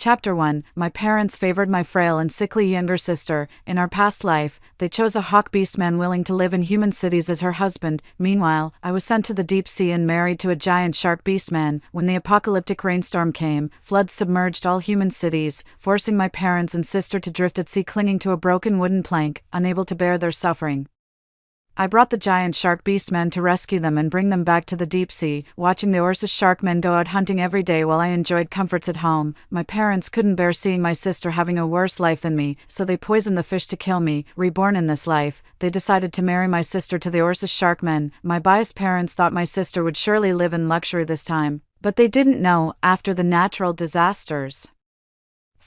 Chapter 1. My parents favored my frail and sickly younger sister. In our past life, they chose a hawk beastman willing to live in human cities as her husband. Meanwhile, I was sent to the deep sea and married to a giant shark beastman. When the apocalyptic rainstorm came, floods submerged all human cities, forcing my parents and sister to drift at sea clinging to a broken wooden plank, unable to bear their suffering. I brought the giant shark beastmen to rescue them and bring them back to the deep sea, watching the Ursus sharkmen go out hunting every day while I enjoyed comforts at home. My parents couldn't bear seeing my sister having a worse life than me, so they poisoned the fish to kill me. Reborn in this life, they decided to marry my sister to the Ursus sharkmen. My biased parents thought my sister would surely live in luxury this time, but they didn't know, after the natural disasters,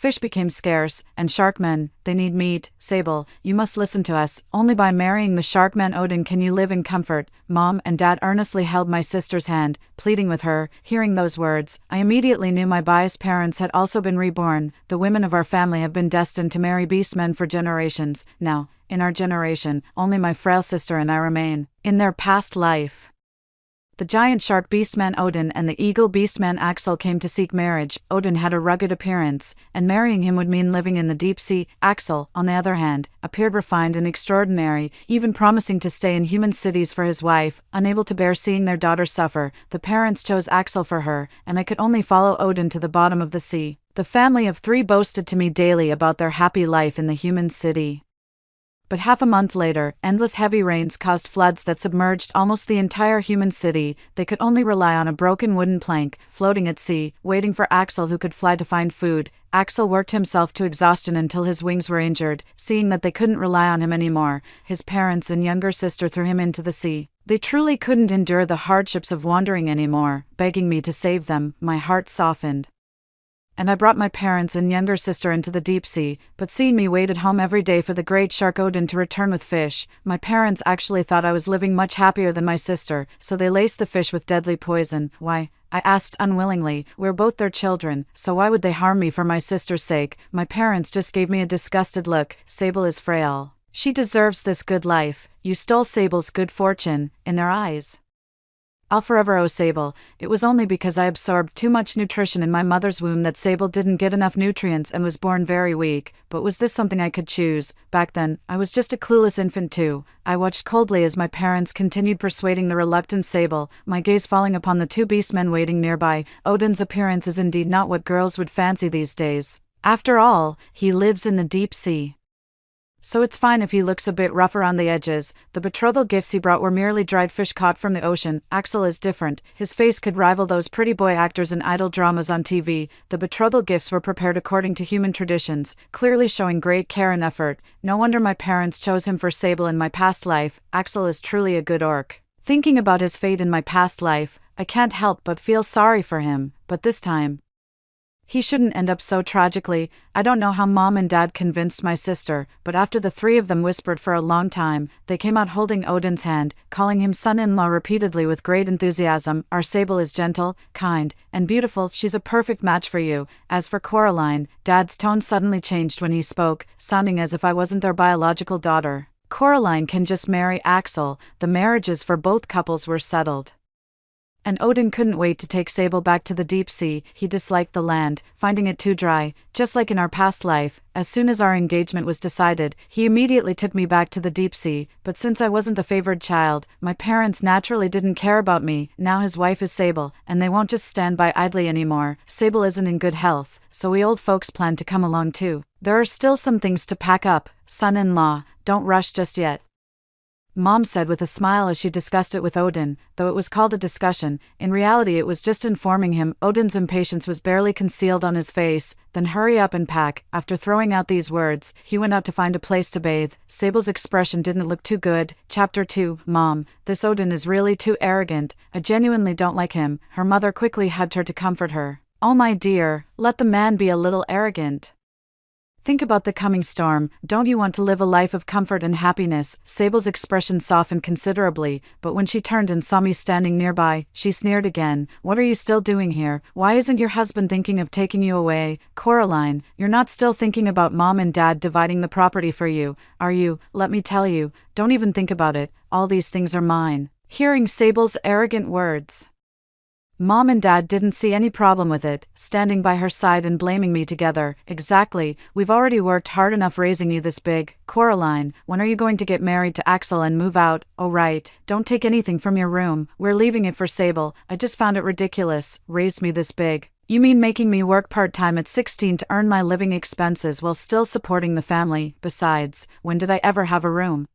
fish became scarce, and sharkmen, they need meat. Sable, you must listen to us. Only by marrying the sharkman Odin can you live in comfort. Mom and Dad earnestly held my sister's hand, pleading with her. Hearing those words, I immediately knew my biased parents had also been reborn. The women of our family have been destined to marry beastmen for generations. Now, in our generation, only my frail sister and I remain. In their past life, the giant shark beastman Odin and the eagle beastman Axel came to seek marriage. Odin had a rugged appearance, and marrying him would mean living in the deep sea. Axel, on the other hand, appeared refined and extraordinary, even promising to stay in human cities for his wife. Unable to bear seeing their daughter suffer, the parents chose Axel for her, and I could only follow Odin to the bottom of the sea. The family of 3 boasted to me daily about their happy life in the human city. But half a month later, endless heavy rains caused floods that submerged almost the entire human city. They could only rely on a broken wooden plank, floating at sea, waiting for Axel who could fly to find food. Axel worked himself to exhaustion until his wings were injured. Seeing that they couldn't rely on him anymore, his parents and younger sister threw him into the sea. They truly couldn't endure the hardships of wandering anymore, begging me to save them. My heart softened, and I brought my parents and younger sister into the deep sea, but seeing me wait at home every day for the great shark Odin to return with fish, my parents actually thought I was living much happier than my sister, so they laced the fish with deadly poison. Why? I asked unwillingly. We're both their children, so why would they harm me for my sister's sake? My parents just gave me a disgusted look. Sable is frail. She deserves this good life. You stole Sable's good fortune. In their eyes, I'll forever owe Sable. It was only because I absorbed too much nutrition in my mother's womb that Sable didn't get enough nutrients and was born very weak. But was this something I could choose? Back then, I was just a clueless infant too. I watched coldly as my parents continued persuading the reluctant Sable, my gaze falling upon the 2 beastmen waiting nearby. Odin's appearance is indeed not what girls would fancy these days. After all, he lives in the deep sea, so it's fine if he looks a bit rough around the edges. The betrothal gifts he brought were merely dried fish caught from the ocean. Axel is different. His face could rival those pretty boy actors in idol dramas on TV. The betrothal gifts were prepared according to human traditions, clearly showing great care and effort. No wonder my parents chose him for Sable in my past life. Axel is truly a good orc. Thinking about his fate in my past life, I can't help but feel sorry for him, but this time, he shouldn't end up so tragically. I don't know how Mom and Dad convinced my sister, but after the 3 of them whispered for a long time, they came out holding Odin's hand, calling him son-in-law repeatedly with great enthusiasm. Our Sable is gentle, kind, and beautiful. She's a perfect match for you. As for Coraline, Dad's tone suddenly changed when he spoke, sounding as if I wasn't their biological daughter. Coraline can just marry Axel. The marriages for both couples were settled, and Odin couldn't wait to take Sable back to the deep sea. He disliked the land, finding it too dry, just like in our past life. As soon as our engagement was decided, he immediately took me back to the deep sea, but since I wasn't the favored child, my parents naturally didn't care about me. Now his wife is Sable, and they won't just stand by idly anymore. Sable isn't in good health, so we old folks plan to come along too. There are still some things to pack up, son-in-law. Don't rush just yet, Mom said with a smile as she discussed it with Odin. Though it was called a discussion, in reality it was just informing him. Odin's impatience was barely concealed on his face. Then hurry up and pack. After throwing out these words, he went out to find a place to bathe. Sable's expression didn't look too good. Chapter 2. Mom, this Odin is really too arrogant. I genuinely don't like him. Her mother quickly hugged her to comfort her. Oh my dear, let the man be a little arrogant. Think about the coming storm. Don't you want to live a life of comfort and happiness? Sable's expression softened considerably, but when she turned and saw me standing nearby, she sneered again. What are you still doing here? Why isn't your husband thinking of taking you away? Coraline, you're not still thinking about Mom and Dad dividing the property for you, are you? Let me tell you, don't even think about it. All these things are mine. Hearing Sable's arrogant words, Mom and Dad didn't see any problem with it, standing by her side and blaming me together. Exactly, we've already worked hard enough raising you this big. Coraline, when are you going to get married to Axel and move out? Oh right, don't take anything from your room, we're leaving it for Sable. I just found it ridiculous, raised me this big. You mean making me work part-time at 16 to earn my living expenses while still supporting the family? Besides, when did I ever have a room?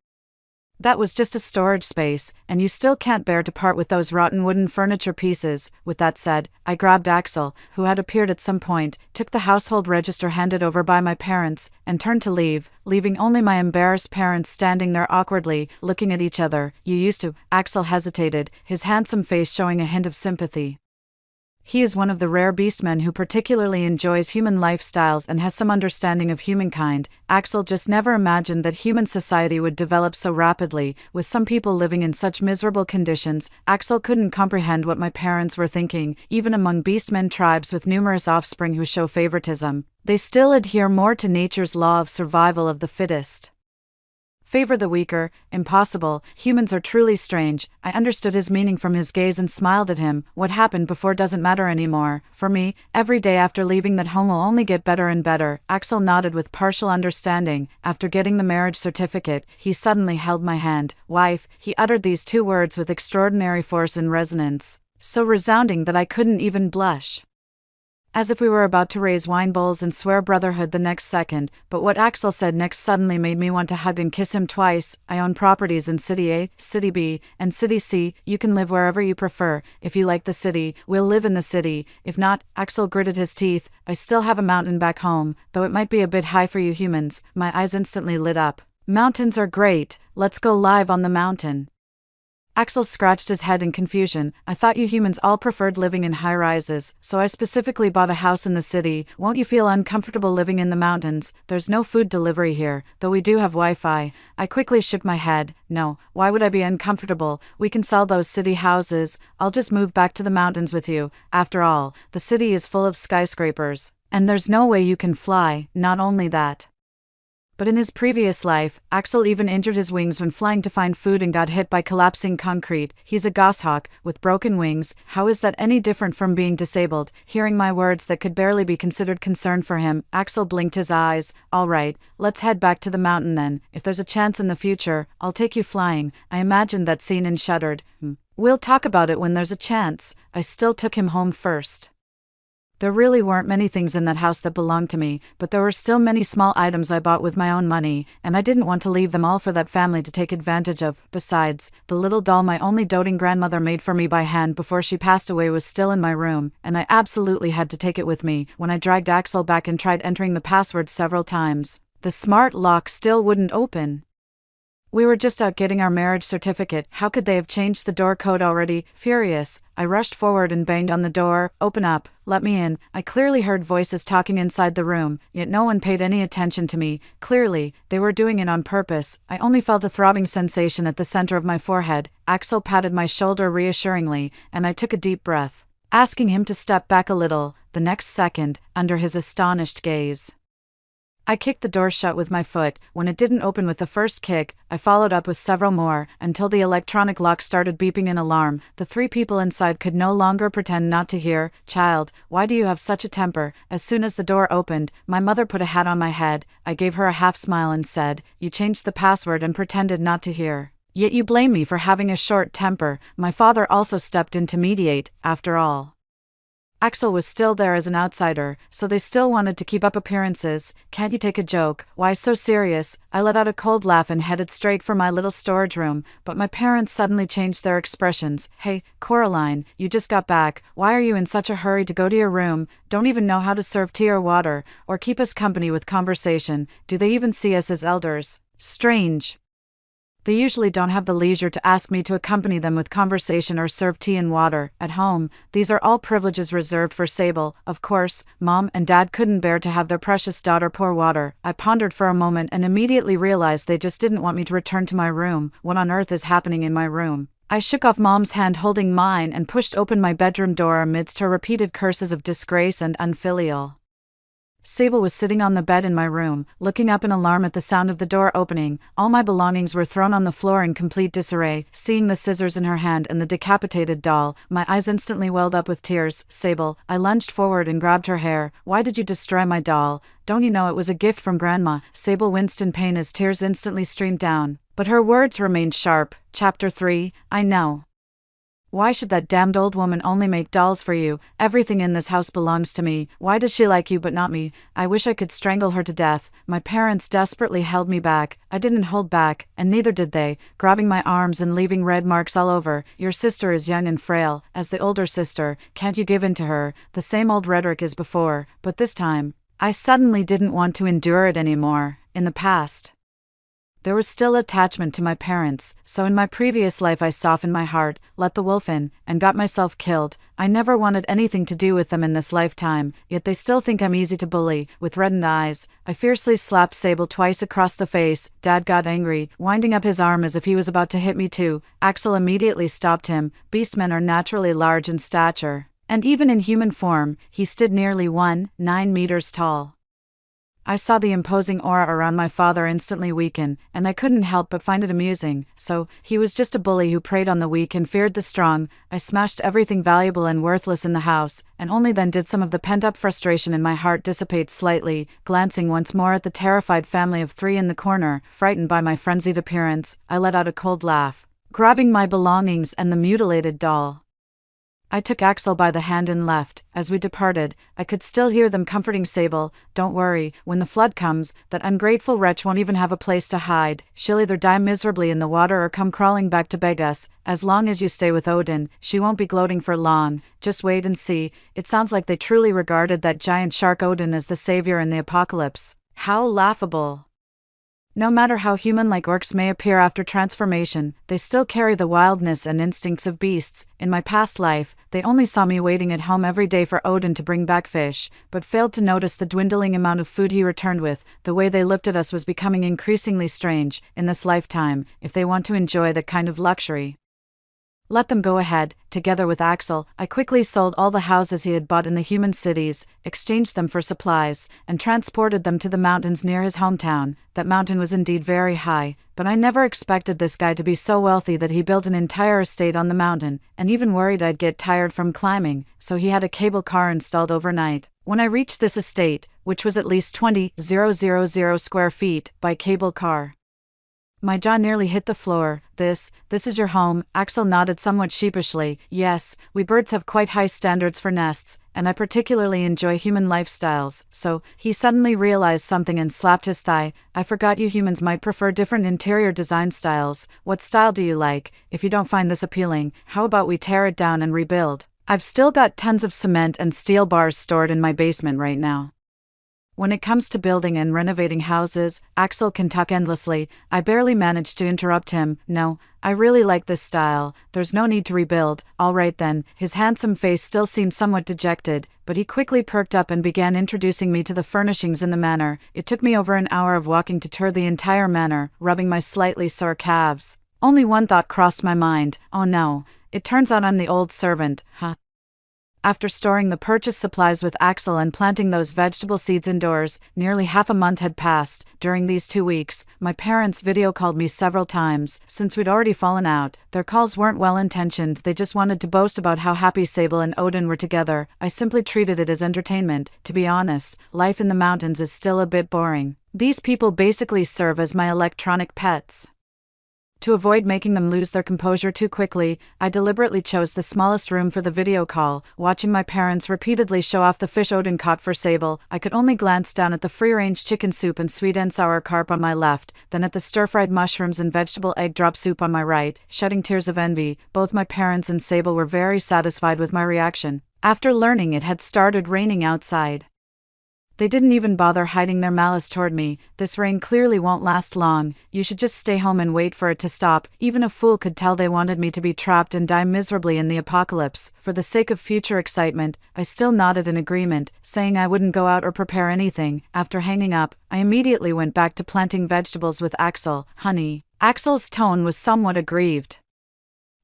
That was just a storage space, and you still can't bear to part with those rotten wooden furniture pieces. With that said, I grabbed Axel, who had appeared at some point, took the household register handed over by my parents, and turned to leave, leaving only my embarrassed parents standing there awkwardly, looking at each other. You used to. Axel hesitated, his handsome face showing a hint of sympathy. He is one of the rare beastmen who particularly enjoys human lifestyles and has some understanding of humankind. Axel just never imagined that human society would develop so rapidly, with some people living in such miserable conditions. Axel couldn't comprehend what my parents were thinking. Even among beastmen tribes with numerous offspring who show favoritism, they still adhere more to nature's law of survival of the fittest. Favor the weaker, impossible, humans are truly strange. I understood his meaning from his gaze and smiled at him. What happened before doesn't matter anymore. For me, every day after leaving that home will only get better and better. Axel nodded with partial understanding. After getting the marriage certificate, he suddenly held my hand. Wife, he uttered these two words with extraordinary force and resonance, so resounding that I couldn't even blush. As if we were about to raise wine bowls and swear brotherhood the next second, but what Axel said next suddenly made me want to hug and kiss him twice. I own properties in City A, City B, and City C. You can live wherever you prefer. If you like the city, we'll live in the city. If not, Axel gritted his teeth, I still have a mountain back home, though it might be a bit high for you humans. My eyes instantly lit up. Mountains are great, let's go live on the mountain. Axel scratched his head in confusion. I thought you humans all preferred living in high-rises, so I specifically bought a house in the city. Won't you feel uncomfortable living in the mountains? There's no food delivery here, though we do have Wi-Fi. I quickly shook my head. No, why would I be uncomfortable? We can sell those city houses. I'll just move back to the mountains with you. After all, the city is full of skyscrapers, and there's no way you can fly. Not only that, but in his previous life, Axel even injured his wings when flying to find food and got hit by collapsing concrete. He's a goshawk, with broken wings. How is that any different from being disabled? Hearing my words that could barely be considered concern for him, Axel blinked his eyes. All right, let's head back to the mountain then. If there's a chance in the future, I'll take you flying. I imagined that scene and shuddered. We'll talk about it when there's a chance. I still took him home first. There really weren't many things in that house that belonged to me, but there were still many small items I bought with my own money, and I didn't want to leave them all for that family to take advantage of. Besides, the little doll my only doting grandmother made for me by hand before she passed away was still in my room, and I absolutely had to take it with me. When I dragged Axel back and tried entering the password several times, the smart lock still wouldn't open. We were just out getting our marriage certificate. How could they have changed the door code already? Furious, I rushed forward and banged on the door. Open up, let me in. I clearly heard voices talking inside the room, yet no one paid any attention to me. Clearly, they were doing it on purpose. I only felt a throbbing sensation at the center of my forehead. Axel patted my shoulder reassuringly, and I took a deep breath, asking him to step back a little. The next second, under his astonished gaze, I kicked the door shut with my foot. When it didn't open with the first kick, I followed up with several more, until the electronic lock started beeping an alarm. The three people inside could no longer pretend not to hear. Child, why do you have such a temper? As soon as the door opened, my mother put a hat on my head. I gave her a half smile and said, you changed the password and pretended not to hear. Yet you blame me for having a short temper. My father also stepped in to mediate. After all, Axel was still there as an outsider, so they still wanted to keep up appearances. Can't you take a joke? Why so serious? I let out a cold laugh and headed straight for my little storage room, but my parents suddenly changed their expressions. Hey, Coraline, you just got back. Why are you in such a hurry to go to your room? Don't even know how to serve tea or water, or keep us company with conversation. Do they even see us as elders? Strange. They usually don't have the leisure to ask me to accompany them with conversation or serve tea and water. At home, these are all privileges reserved for Sable. Of course, Mom and Dad couldn't bear to have their precious daughter pour water. I pondered for a moment and immediately realized they just didn't want me to return to my room. What on earth is happening in my room? I shook off Mom's hand holding mine and pushed open my bedroom door amidst her repeated curses of disgrace and unfilial Sable was sitting on the bed in my room, looking up in alarm at the sound of the door opening. All my belongings were thrown on the floor in complete disarray. Seeing the scissors in her hand and the decapitated doll, my eyes instantly welled up with tears. Sable, I lunged forward and grabbed her hair. Why did you destroy my doll? Don't you know it was a gift from Grandma? Sable winced in pain as tears instantly streamed down. But her words remained sharp. Chapter 3, I know. Why should that damned old woman only make dolls for you? Everything in this house belongs to me. Why does she like you but not me? I wish I could strangle her to death. My parents desperately held me back. I didn't hold back, and neither did they, grabbing my arms and leaving red marks all over. Your sister is young and frail. As the older sister, can't you give in to her? The same old rhetoric as before, but this time, I suddenly didn't want to endure it anymore. In the past, there was still attachment to my parents, so in my previous life I softened my heart, let the wolf in, and got myself killed. I never wanted anything to do with them in this lifetime, yet they still think I'm easy to bully. With reddened eyes, I fiercely slapped Sable twice across the face. Dad got angry, winding up his arm as if he was about to hit me too. Axel immediately stopped him. Beastmen are naturally large in stature, and even in human form, he stood nearly 9 meters tall. I saw the imposing aura around my father instantly weaken, and I couldn't help but find it amusing. So, he was just a bully who preyed on the weak and feared the strong. I smashed everything valuable and worthless in the house, and only then did some of the pent-up frustration in my heart dissipate slightly. Glancing once more at the terrified family of 3 in the corner, frightened by my frenzied appearance, I let out a cold laugh, grabbing my belongings and the mutilated doll. I took Axel by the hand and left. As we departed, I could still hear them comforting Sable. Don't worry, when the flood comes, that ungrateful wretch won't even have a place to hide. She'll either die miserably in the water or come crawling back to beg us. As long as you stay with Odin, she won't be gloating for long. Just wait and see. It sounds like they truly regarded that giant shark Odin as the savior in the apocalypse. How laughable. No matter how human-like orcs may appear after transformation, they still carry the wildness and instincts of beasts. In my past life, they only saw me waiting at home every day for Odin to bring back fish, but failed to notice the dwindling amount of food he returned with. The way they looked at us was becoming increasingly strange. In this lifetime, if they want to enjoy that kind of luxury, let them go ahead. Together with Axel, I quickly sold all the houses he had bought in the human cities, exchanged them for supplies, and transported them to the mountains near his hometown. That mountain was indeed very high, but I never expected this guy to be so wealthy that he built an entire estate on the mountain, and even worried I'd get tired from climbing, so he had a cable car installed overnight. When I reached this estate, which was at least 20,000 square feet by cable car, my jaw nearly hit the floor. This is your home? Axel nodded somewhat sheepishly. Yes, we birds have quite high standards for nests, and I particularly enjoy human lifestyles. So, he suddenly realized something and slapped his thigh. I forgot you humans might prefer different interior design styles. What style do you like? If you don't find this appealing, how about we tear it down and rebuild? I've still got tons of cement and steel bars stored in my basement right now. When it comes to building and renovating houses, Axel can talk endlessly. I barely managed to interrupt him. No, I really like this style. There's no need to rebuild. All right then. His handsome face still seemed somewhat dejected, but he quickly perked up and began introducing me to the furnishings in the manor. It took me over an hour of walking to tour the entire manor, rubbing my slightly sore calves. Only one thought crossed my mind. Oh no, it turns out I'm the old servant, huh? After storing the purchased supplies with Axel and planting those vegetable seeds indoors, nearly half a month had passed. During these 2 weeks, my parents video called me several times. Since we'd already fallen out, their calls weren't well-intentioned. They just wanted to boast about how happy Sable and Odin were together. I simply treated it as entertainment. To be honest, life in the mountains is still a bit boring. These people basically serve as my electronic pets. To avoid making them lose their composure too quickly, I deliberately chose the smallest room for the video call. Watching my parents repeatedly show off the fish Odin caught for Sable, I could only glance down at the free-range chicken soup and sweet and sour carp on my left, then at the stir-fried mushrooms and vegetable egg drop soup on my right, shedding tears of envy. Both my parents and Sable were very satisfied with my reaction. After learning it had started raining outside, they didn't even bother hiding their malice toward me. This rain clearly won't last long. You should just stay home and wait for it to stop. Even a fool could tell they wanted me to be trapped and die miserably in the apocalypse. For the sake of future excitement, I still nodded in agreement, saying I wouldn't go out or prepare anything. After hanging up, I immediately went back to planting vegetables with Axel. Honey. Axel's tone was somewhat aggrieved.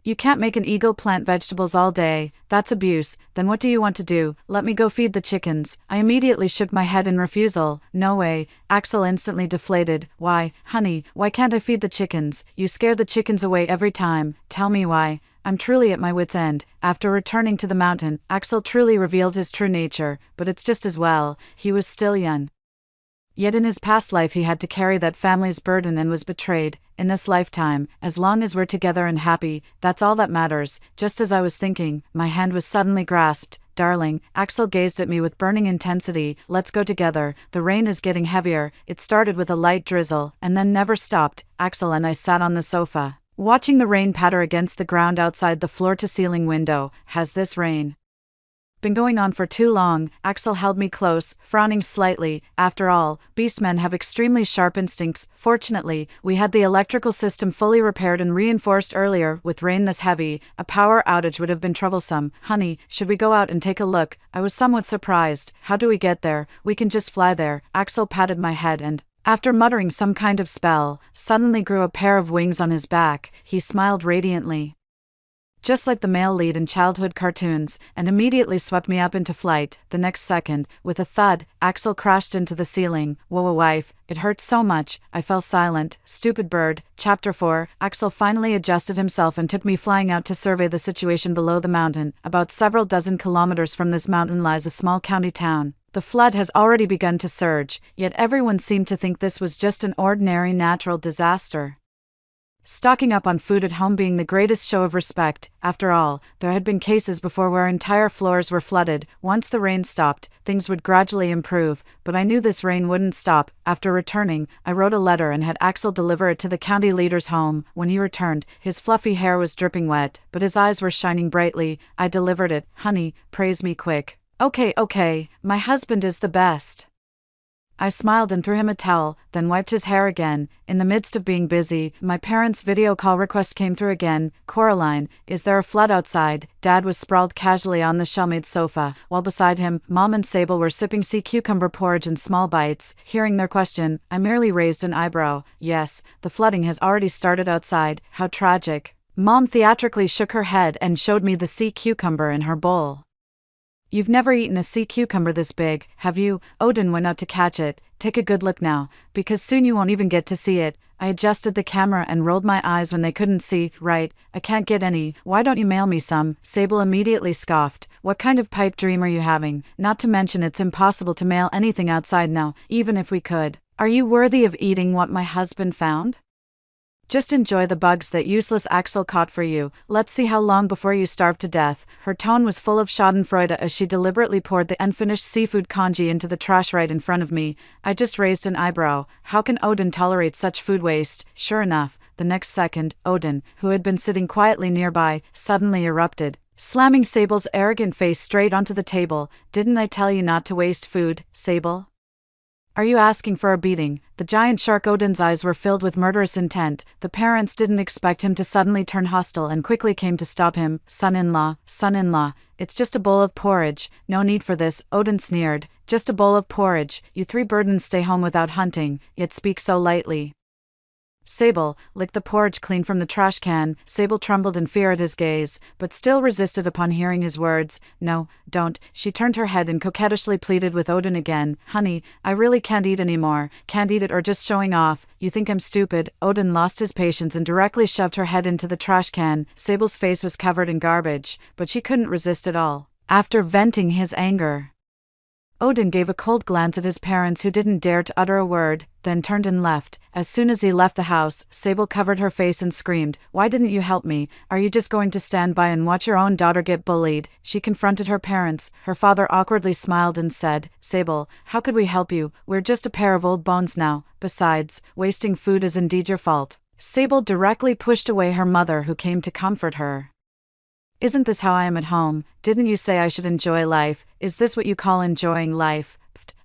You can't make an eagle plant vegetables all day, that's abuse. Then what do you want to do? Let me go feed the chickens. I immediately shook my head in refusal. No way. Axel instantly deflated. Why, honey, why can't I feed the chickens? You scare the chickens away every time. Tell me why. I'm truly at my wit's end. After returning to the mountain, Axel truly revealed his true nature, but it's just as well. He was still young. Yet in his past life he had to carry that family's burden and was betrayed. In this lifetime, as long as we're together and happy, that's all that matters. Just as I was thinking, my hand was suddenly grasped. Darling, Axel gazed at me with burning intensity. Let's go together. The rain is getting heavier. It started with a light drizzle, and then never stopped. Axel and I sat on the sofa, watching the rain patter against the ground outside the floor-to-ceiling window. Has this rain been going on for too long? Axel held me close, frowning slightly. After all, beastmen have extremely sharp instincts. Fortunately, we had the electrical system fully repaired and reinforced earlier. With rain this heavy, a power outage would have been troublesome. Honey, should we go out and take a look? I was somewhat surprised. How do we get there? We can just fly there. Axel patted my head and, after muttering some kind of spell, suddenly grew a pair of wings on his back. He smiled radiantly, just like the male lead in childhood cartoons, and immediately swept me up into flight. The next second, with a thud, Axel crashed into the ceiling. Whoa, wife, it hurt so much. I fell silent. Stupid bird. Chapter 4. Axel finally adjusted himself and took me flying out to survey the situation below the mountain. About several dozen kilometers from this mountain lies a small county town. The flood has already begun to surge, yet everyone seemed to think this was just an ordinary natural disaster. Stocking up on food at home being the greatest show of respect. After all, there had been cases before where entire floors were flooded. Once the rain stopped, things would gradually improve, but I knew this rain wouldn't stop. After returning, I wrote a letter and had Axel deliver it to the county leader's home. When he returned, his fluffy hair was dripping wet, but his eyes were shining brightly. I delivered it. Honey, praise me quick. Okay, my husband is the best. I smiled and threw him a towel, then wiped his hair again. In the midst of being busy, my parents' video call request came through again. Coraline, is there a flood outside? Dad was sprawled casually on the shell-made sofa, while beside him, Mom and Sable were sipping sea cucumber porridge in small bites. Hearing their question, I merely raised an eyebrow. Yes, the flooding has already started outside. How tragic. Mom theatrically shook her head and showed me the sea cucumber in her bowl. You've never eaten a sea cucumber this big, have you? Odin went out to catch it. Take a good look now, because soon you won't even get to see it. I adjusted the camera and rolled my eyes when they couldn't see. Right, I can't get any. Why don't you mail me some? Sable immediately scoffed. What kind of pipe dream are you having? Not to mention it's impossible to mail anything outside now, even if we could. Are you worthy of eating what my husband found? Just enjoy the bugs that useless Axel caught for you. Let's see how long before you starve to death. Her tone was full of schadenfreude as she deliberately poured the unfinished seafood congee into the trash right in front of me. I just raised an eyebrow. How can Odin tolerate such food waste? Sure enough, the next second, Odin, who had been sitting quietly nearby, suddenly erupted, slamming Sable's arrogant face straight onto the table. Didn't I tell you not to waste food, Sable? Are you asking for a beating? The giant shark Odin's eyes were filled with murderous intent. The parents didn't expect him to suddenly turn hostile and quickly came to stop him. Son-in-law, it's just a bowl of porridge. No need for this, Odin sneered. Just a bowl of porridge. You three burdens stay home without hunting, yet speak so lightly. Sable, lick the porridge clean from the trash can. Sable trembled in fear at his gaze, but still resisted upon hearing his words. No, don't. She turned her head and coquettishly pleaded with Odin again. Honey, I really can't eat anymore. Can't eat it or just showing off. You think I'm stupid? Odin lost his patience and directly shoved her head into the trash can. Sable's face was covered in garbage, but she couldn't resist at all. After venting his anger, Odin gave a cold glance at his parents who didn't dare to utter a word, then turned and left. As soon as he left the house, Sable covered her face and screamed, "Why didn't you help me? Are you just going to stand by and watch your own daughter get bullied?" She confronted her parents. Her father awkwardly smiled and said, "Sable, how could we help you? We're just a pair of old bones now. Besides, wasting food is indeed your fault." Sable directly pushed away her mother who came to comfort her. "Isn't this how I am at home? Didn't you say I should enjoy life? Is this what you call enjoying life?"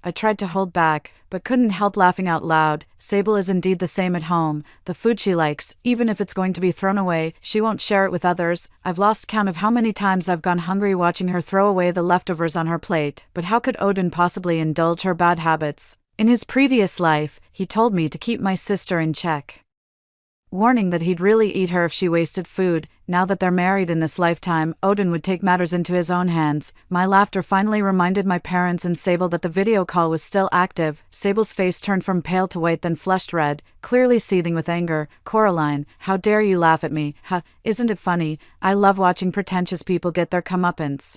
I tried to hold back, but couldn't help laughing out loud. Sable is indeed the same at home. The food she likes, even if it's going to be thrown away, she won't share it with others. I've lost count of how many times I've gone hungry watching her throw away the leftovers on her plate. But how could Odin possibly indulge her bad habits? In his previous life, he told me to keep my sister in check. warning that he'd really eat her if she wasted food. Now that they're married in this lifetime, Odin would take matters into his own hands. My laughter finally reminded my parents and Sable that the video call was still active. Sable's face turned from pale to white, then flushed red, clearly seething with anger. Coraline, how dare you laugh at me? Ha, isn't it funny? I love watching pretentious people get their comeuppance.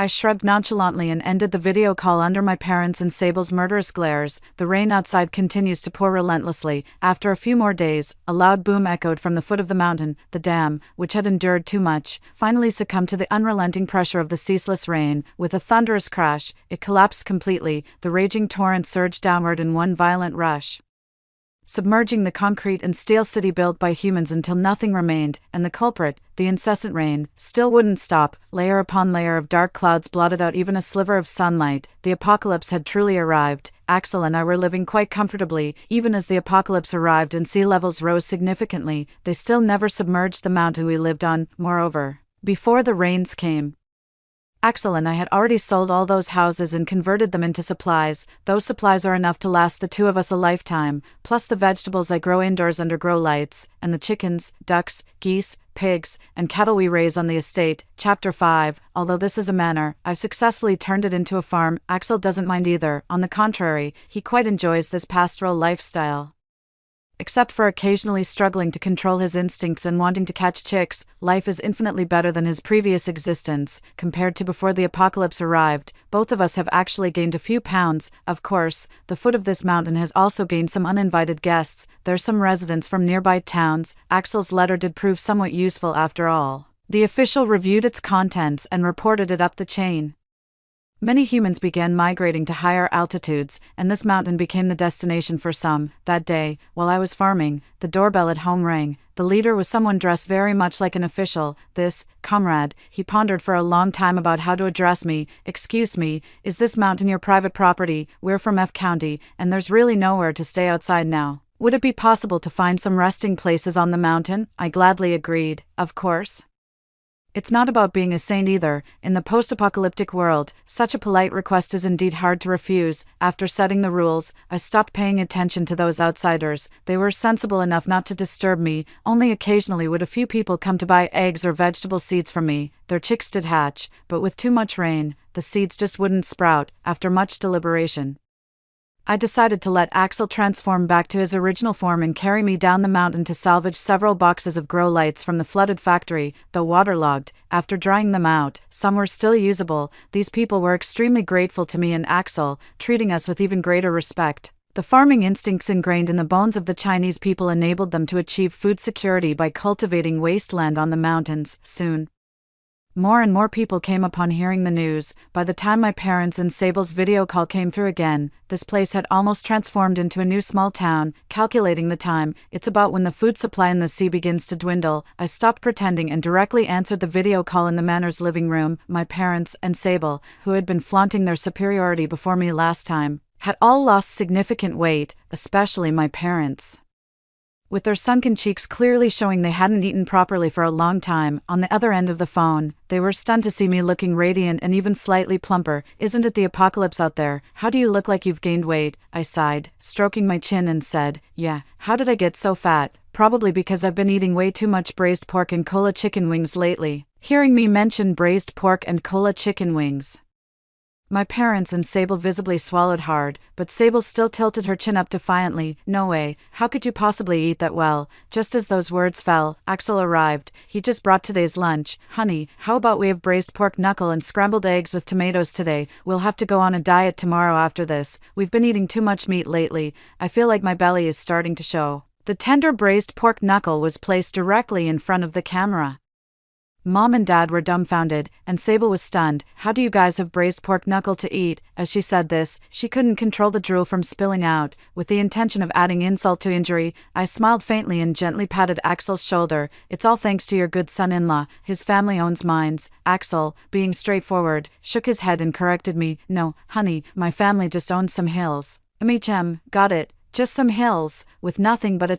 I shrugged nonchalantly and ended the video call under my parents' and Sable's murderous glares. The rain outside continues to pour relentlessly. After a few more days, a loud boom echoed from the foot of the mountain. The dam, which had endured too much, finally succumbed to the unrelenting pressure of the ceaseless rain. With a thunderous crash, it collapsed completely. The raging torrent surged downward in one violent rush, submerging the concrete and steel city built by humans until nothing remained, and the culprit, the incessant rain, still wouldn't stop. Layer upon layer of dark clouds blotted out even a sliver of sunlight. The apocalypse had truly arrived. Axel and I were living quite comfortably. Even as the apocalypse arrived and sea levels rose significantly, they still never submerged the mountain we lived on. Moreover, before the rains came, Axel and I had already sold all those houses and converted them into supplies. Those supplies are enough to last the two of us a lifetime, plus the vegetables I grow indoors under grow lights, and the chickens, ducks, geese, pigs, and cattle we raise on the estate. Chapter 5. Although this is a manor, I've successfully turned it into a farm. Axel doesn't mind either. On the contrary, he quite enjoys this pastoral lifestyle. Except for occasionally struggling to control his instincts and wanting to catch chicks, life is infinitely better than his previous existence. Compared to before the apocalypse arrived, both of us have actually gained a few pounds. Of course, the foot of this mountain has also gained some uninvited guests. There's some residents from nearby towns. Axel's letter did prove somewhat useful after all. The official reviewed its contents and reported it up the chain. Many humans began migrating to higher altitudes, and this mountain became the destination for some. That day, while I was farming, the doorbell at home rang. The leader was someone dressed very much like an official. This, comrade, he pondered for a long time about how to address me. Excuse me, is this mountain your private property? We're from F County, and there's really nowhere to stay outside now. Would it be possible to find some resting places on the mountain? I gladly agreed. Of course. It's not about being a saint either. In the post-apocalyptic world, such a polite request is indeed hard to refuse. After setting the rules, I stopped paying attention to those outsiders. They were sensible enough not to disturb me. Only occasionally would a few people come to buy eggs or vegetable seeds from me. Their chicks did hatch, but with too much rain, the seeds just wouldn't sprout. After much deliberation, I decided to let Axel transform back to his original form and carry me down the mountain to salvage several boxes of grow lights from the flooded factory. Though waterlogged, after drying them out, some were still usable. These people were extremely grateful to me and Axel, treating us with even greater respect. The farming instincts ingrained in the bones of the Chinese people enabled them to achieve food security by cultivating wasteland on the mountains. Soon, more and more people came upon hearing the news. By the time my parents and Sable's video call came through again, this place had almost transformed into a new small town. Calculating the time, it's about when the food supply in the sea begins to dwindle. I stopped pretending and directly answered the video call in the manor's living room. My parents and Sable, who had been flaunting their superiority before me last time, had all lost significant weight, especially my parents, with their sunken cheeks clearly showing they hadn't eaten properly for a long time. On the other end of the phone, they were stunned to see me looking radiant and even slightly plumper. Isn't it the apocalypse out there? How do you look like you've gained weight? I sighed, stroking my chin and said, yeah, how did I get so fat? Probably because I've been eating way too much braised pork and cola chicken wings lately. Hearing me mention braised pork and cola chicken wings, my parents and Sable visibly swallowed hard, but Sable still tilted her chin up defiantly. No way, how could you possibly eat that well? Just as those words fell, Axel arrived. He just brought today's lunch. Honey, how about we have braised pork knuckle and scrambled eggs with tomatoes today? We'll have to go on a diet tomorrow after this. We've been eating too much meat lately. I feel like my belly is starting to show. The tender braised pork knuckle was placed directly in front of the camera. Mom and Dad were dumbfounded, and Sable was stunned. How do you guys have braised pork knuckle to eat? As she said this, she couldn't control the drool from spilling out. With the intention of adding insult to injury, I smiled faintly and gently patted Axel's shoulder. It's all thanks to your good son-in-law. His family owns mines. Axel, being straightforward, shook his head and corrected me. No, honey, my family just owns some hills. Got it. Just some hills, with nothing but a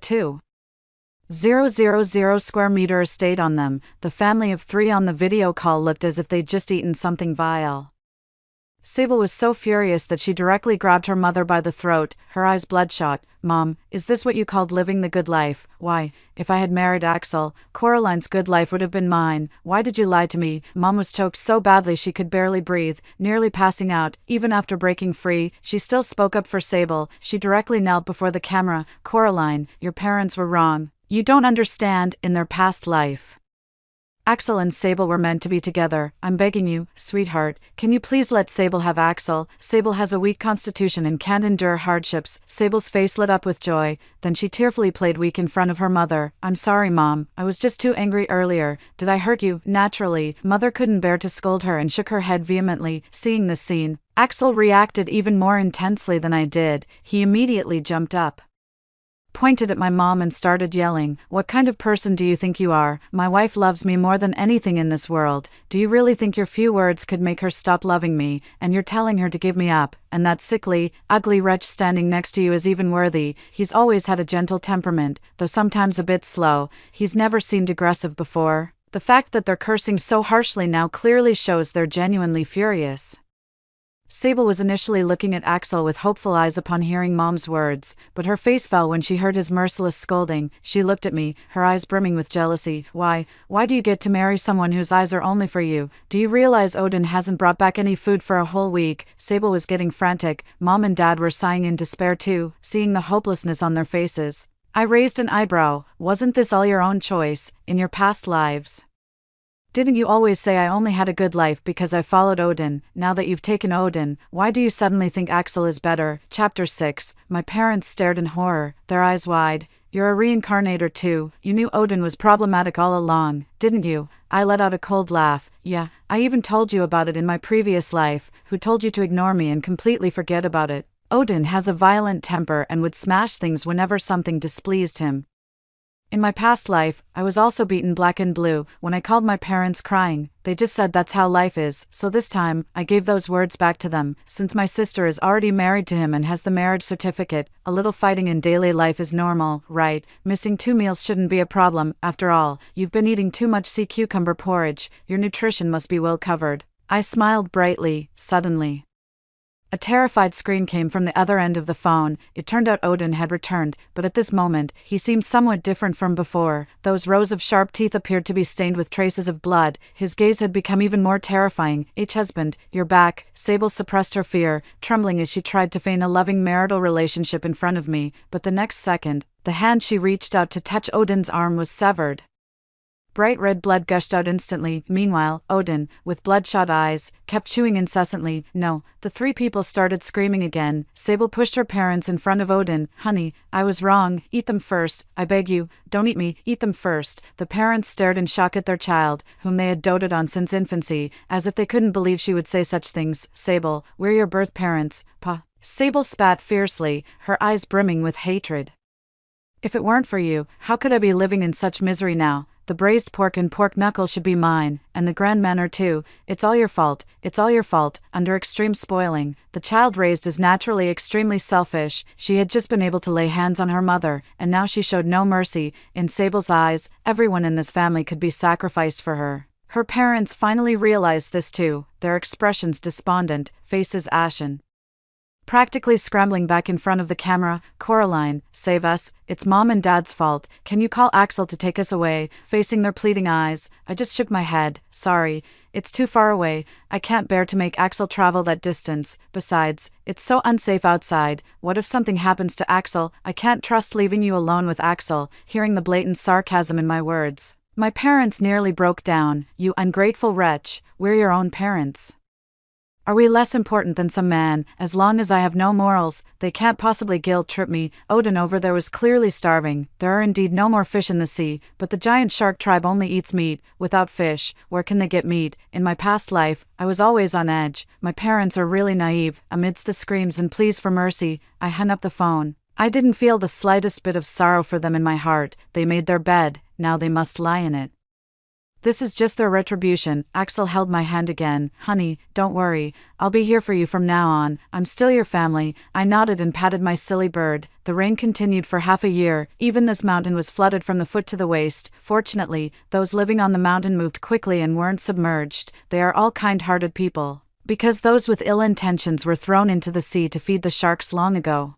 2,000 square meter estate on them. The family of 3 on the video call looked as if they'd just eaten something vile. Sable was so furious that she directly grabbed her mother by the throat, her eyes bloodshot. "Mom, is this what you called living the good life? Why, if I had married Axel, Coraline's good life would have been mine. Why did you lie to me?" Mom was choked so badly she could barely breathe, nearly passing out. Even after breaking free, she still spoke up for Sable. She directly knelt before the camera. "Coraline, your parents were wrong. You don't understand, in their past life, Axel and Sable were meant to be together. I'm begging you, sweetheart, can you please let Sable have Axel? Sable has a weak constitution and can't endure hardships." Sable's face lit up with joy, then she tearfully played weak in front of her mother. "I'm sorry, Mom, I was just too angry earlier. Did I hurt you?" Naturally, Mother couldn't bear to scold her and shook her head vehemently. Seeing this scene, Axel reacted even more intensely than I did. He immediately jumped up, pointed at my mom and started yelling, "What kind of person do you think you are? My wife loves me more than anything in this world. Do you really think your few words could make her stop loving me? And you're telling her to give me up? And that sickly, ugly wretch standing next to you is even worthy. He's always had a gentle temperament, though sometimes a bit slow. He's never seemed aggressive before." The fact that they're cursing so harshly now clearly shows they're genuinely furious. Sable was initially looking at Axel with hopeful eyes upon hearing Mom's words, but her face fell when she heard his merciless scolding. She looked at me, her eyes brimming with jealousy. Why do you get to marry someone whose eyes are only for you? Do you realize Odin hasn't brought back any food for a whole week?" Sable was getting frantic. Mom and Dad were sighing in despair too, seeing the hopelessness on their faces. I raised an eyebrow. "Wasn't this all your own choice, in your past lives? Didn't you always say I only had a good life because I followed Odin? Now that you've taken Odin, why do you suddenly think Axel is better?" Chapter 6. My parents stared in horror, their eyes wide. "You're a reincarnator too. You knew Odin was problematic all along, didn't you?" I let out a cold laugh. "Yeah, I even told you about it in my previous life. Who told you to ignore me and completely forget about it? Odin has a violent temper and would smash things whenever something displeased him. In my past life, I was also beaten black and blue. When I called my parents crying, they just said that's how life is, so this time, I gave those words back to them. Since my sister is already married to him and has the marriage certificate, a little fighting in daily life is normal, right? Missing 2 meals shouldn't be a problem. After all, you've been eating too much sea cucumber porridge, your nutrition must be well covered." I smiled brightly. Suddenly, a terrified scream came from the other end of the phone. It turned out Odin had returned, but at this moment, he seemed somewhat different from before. Those rows of sharp teeth appeared to be stained with traces of blood. His gaze had become even more terrifying. "Husband, you're back." Sable suppressed her fear, trembling as she tried to feign a loving marital relationship in front of me, but the next second, the hand she reached out to touch Odin's arm was severed. Bright red blood gushed out instantly. Meanwhile, Odin, with bloodshot eyes, kept chewing incessantly. "No." The 3 people started screaming again. Sable pushed her parents in front of Odin. "Honey, I was wrong. Eat them first. I beg you, don't eat me. Eat them first." The parents stared in shock at their child, whom they had doted on since infancy, as if they couldn't believe she would say such things. "Sable, we're your birth parents, Pa." Sable spat fiercely, her eyes brimming with hatred. "If it weren't for you, how could I be living in such misery now? The braised pork and pork knuckle should be mine, and the grand manor too. It's all your fault, it's all your fault." Under extreme spoiling, the child raised is naturally extremely selfish. She had just been able to lay hands on her mother, and now she showed no mercy. In Sable's eyes, everyone in this family could be sacrificed for her. Her parents finally realized this too, their expressions despondent, faces ashen. Practically scrambling back in front of the camera, "Coraline, save us, it's Mom and Dad's fault. Can you call Axel to take us away?" Facing their pleading eyes, I just shook my head. "Sorry, it's too far away. I can't bear to make Axel travel that distance. Besides, it's so unsafe outside. What if something happens to Axel? I can't trust leaving you alone with Axel." Hearing the blatant sarcasm in my words, my parents nearly broke down. "You ungrateful wretch, we're your own parents. Are we less important than some man? As long as I have no morals, they can't possibly guilt-trip me." Odin over there was clearly starving. There are indeed no more fish in the sea, but the giant shark tribe only eats meat. Without fish, where can they get meat? In my past life, I was always on edge. My parents are really naive. Amidst the screams and pleas for mercy, I hung up the phone. I didn't feel the slightest bit of sorrow for them in my heart. They made their bed, now they must lie in it. This is just their retribution. Axel held my hand again. "Honey, don't worry. I'll be here for you from now on. I'm still your family." I nodded and patted my silly bird. The rain continued for half a year. Even this mountain was flooded from the foot to the waist. Fortunately, those living on the mountain moved quickly and weren't submerged. They are all kind-hearted people. Because those with ill intentions were thrown into the sea to feed the sharks long ago.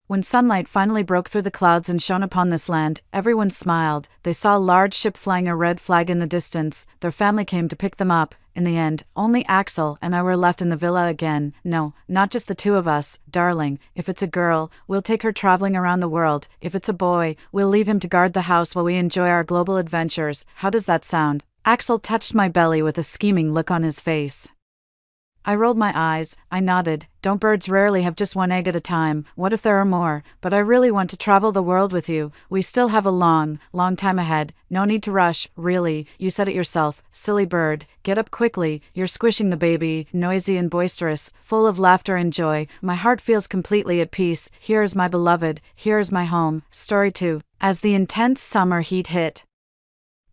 When sunlight finally broke through the clouds and shone upon this land, everyone smiled. They saw a large ship flying a red flag in the distance. Their family came to pick them up. In the end, only Axel and I were left in the villa again. No, not just the two of us, darling. If it's a girl, we'll take her traveling around the world. If it's a boy, we'll leave him to guard the house while we enjoy our global adventures. How does that sound? Axel touched my belly with a scheming look on his face. I rolled my eyes, I nodded. Don't birds rarely have just one egg at a time? What if there are more? But I really want to travel the world with you. We still have a long time ahead. No need to rush, really. You said it yourself, silly bird. Get up quickly. You're squishing the baby, noisy and boisterous, full of laughter and joy. My heart feels completely at peace. Here is my beloved. Here is my home. Story 2. As the intense summer heat hit,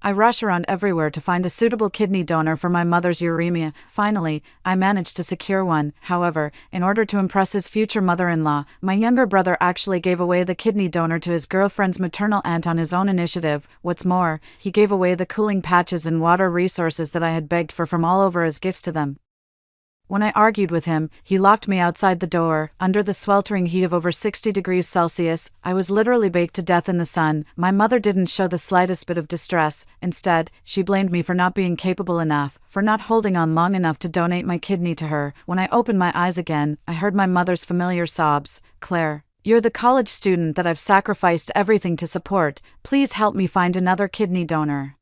I rush around everywhere to find a suitable kidney donor for my mother's uremia. Finally, I managed to secure one. However, in order to impress his future mother-in-law, my younger brother actually gave away the kidney donor to his girlfriend's maternal aunt on his own initiative. What's more, he gave away the cooling patches and water resources that I had begged for from all over as gifts to them. When I argued with him, he locked me outside the door. Under the sweltering heat of over 60 degrees Celsius, I was literally baked to death in the sun. My mother didn't show the slightest bit of distress. Instead, she blamed me for not being capable enough, for not holding on long enough to donate my kidney to her. When I opened my eyes again, I heard my mother's familiar sobs. Claire, you're the college student that I've sacrificed everything to support. Please help me find another kidney donor.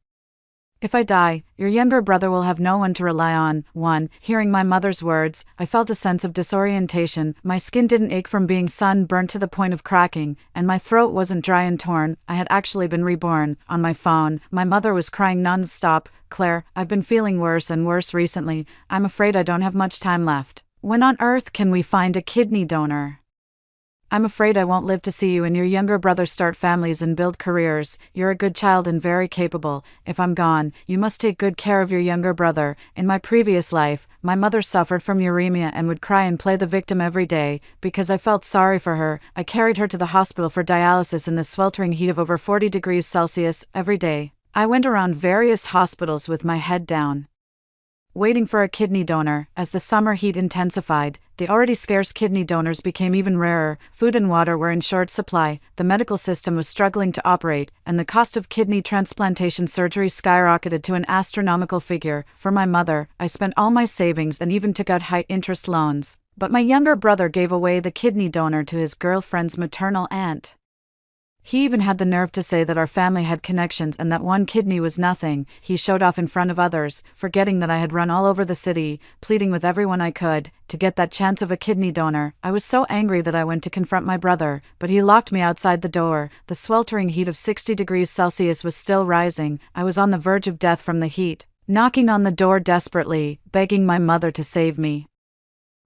If I die, your younger brother will have no one to rely on. Hearing my mother's words, I felt a sense of disorientation. My skin didn't ache from being sunburned to the point of cracking, and my throat wasn't dry and torn. I had actually been reborn. On my phone, my mother was crying non-stop. Claire, I've been feeling worse and worse recently. I'm afraid I don't have much time left. When on earth can we find a kidney donor? I'm afraid I won't live to see you and your younger brother start families and build careers. You're a good child and very capable. If I'm gone, you must take good care of your younger brother. In my previous life, my mother suffered from uremia and would cry and play the victim every day. Because I felt sorry for her, I carried her to the hospital for dialysis in the sweltering heat of over 40 degrees Celsius every day. I went around various hospitals with my head down, waiting for a kidney donor. As the summer heat intensified, the already scarce kidney donors became even rarer. Food and water were in short supply, the medical system was struggling to operate, and the cost of kidney transplantation surgery skyrocketed to an astronomical figure. For my mother, I spent all my savings and even took out high-interest loans. But my younger brother gave away the kidney donor to his girlfriend's maternal aunt. He even had the nerve to say that our family had connections and that one kidney was nothing. He showed off in front of others, forgetting that I had run all over the city, pleading with everyone I could to get that chance of a kidney donor. I was so angry that I went to confront my brother, but he locked me outside the door. The sweltering heat of 60 degrees Celsius was still rising. I was on the verge of death from the heat, knocking on the door desperately, begging my mother to save me.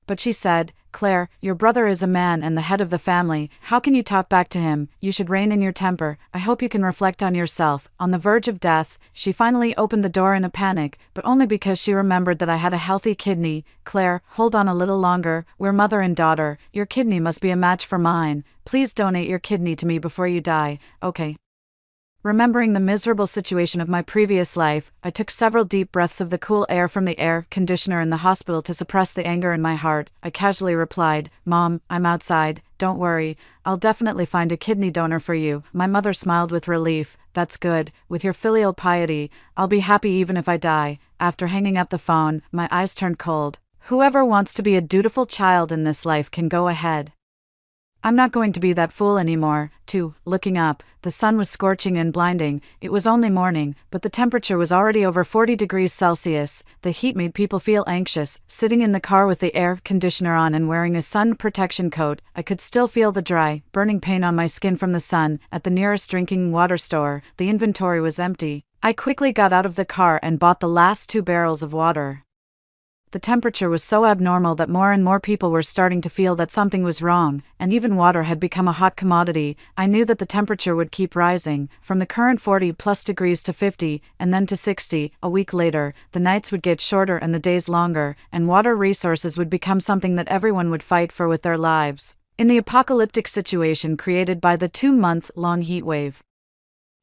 But she said, Claire, your brother is a man and the head of the family. How can you talk back to him? You should rein in your temper. I hope you can reflect on yourself. On the verge of death, she finally opened the door in a panic, but only because she remembered that I had a healthy kidney. Claire, hold on a little longer. We're mother and daughter. Your kidney must be a match for mine. Please donate your kidney to me before you die. Okay. Remembering the miserable situation of my previous life, I took several deep breaths of the cool air from the air conditioner in the hospital to suppress the anger in my heart. I casually replied, Mom, I'm outside. Don't worry. I'll definitely find a kidney donor for you. My mother smiled with relief. That's good. With your filial piety, I'll be happy even if I die. After hanging up the phone, my eyes turned cold. Whoever wants to be a dutiful child in this life can go ahead. I'm not going to be that fool anymore. 2. Looking up, the sun was scorching and blinding. It was only morning, but the temperature was already over 40 degrees Celsius. The heat made people feel anxious. Sitting in the car with the air conditioner on and wearing a sun protection coat, I could still feel the dry, burning pain on my skin from the sun. At the nearest drinking water store, the inventory was empty. I quickly got out of the car and bought the last 2 barrels of water. The temperature was so abnormal that more and more people were starting to feel that something was wrong, and even water had become a hot commodity. I knew that the temperature would keep rising, from the current 40+ degrees to 50, and then to 60. A week later, the nights would get shorter and the days longer, and water resources would become something that everyone would fight for with their lives. In the apocalyptic situation created by the 2-month-long heat wave,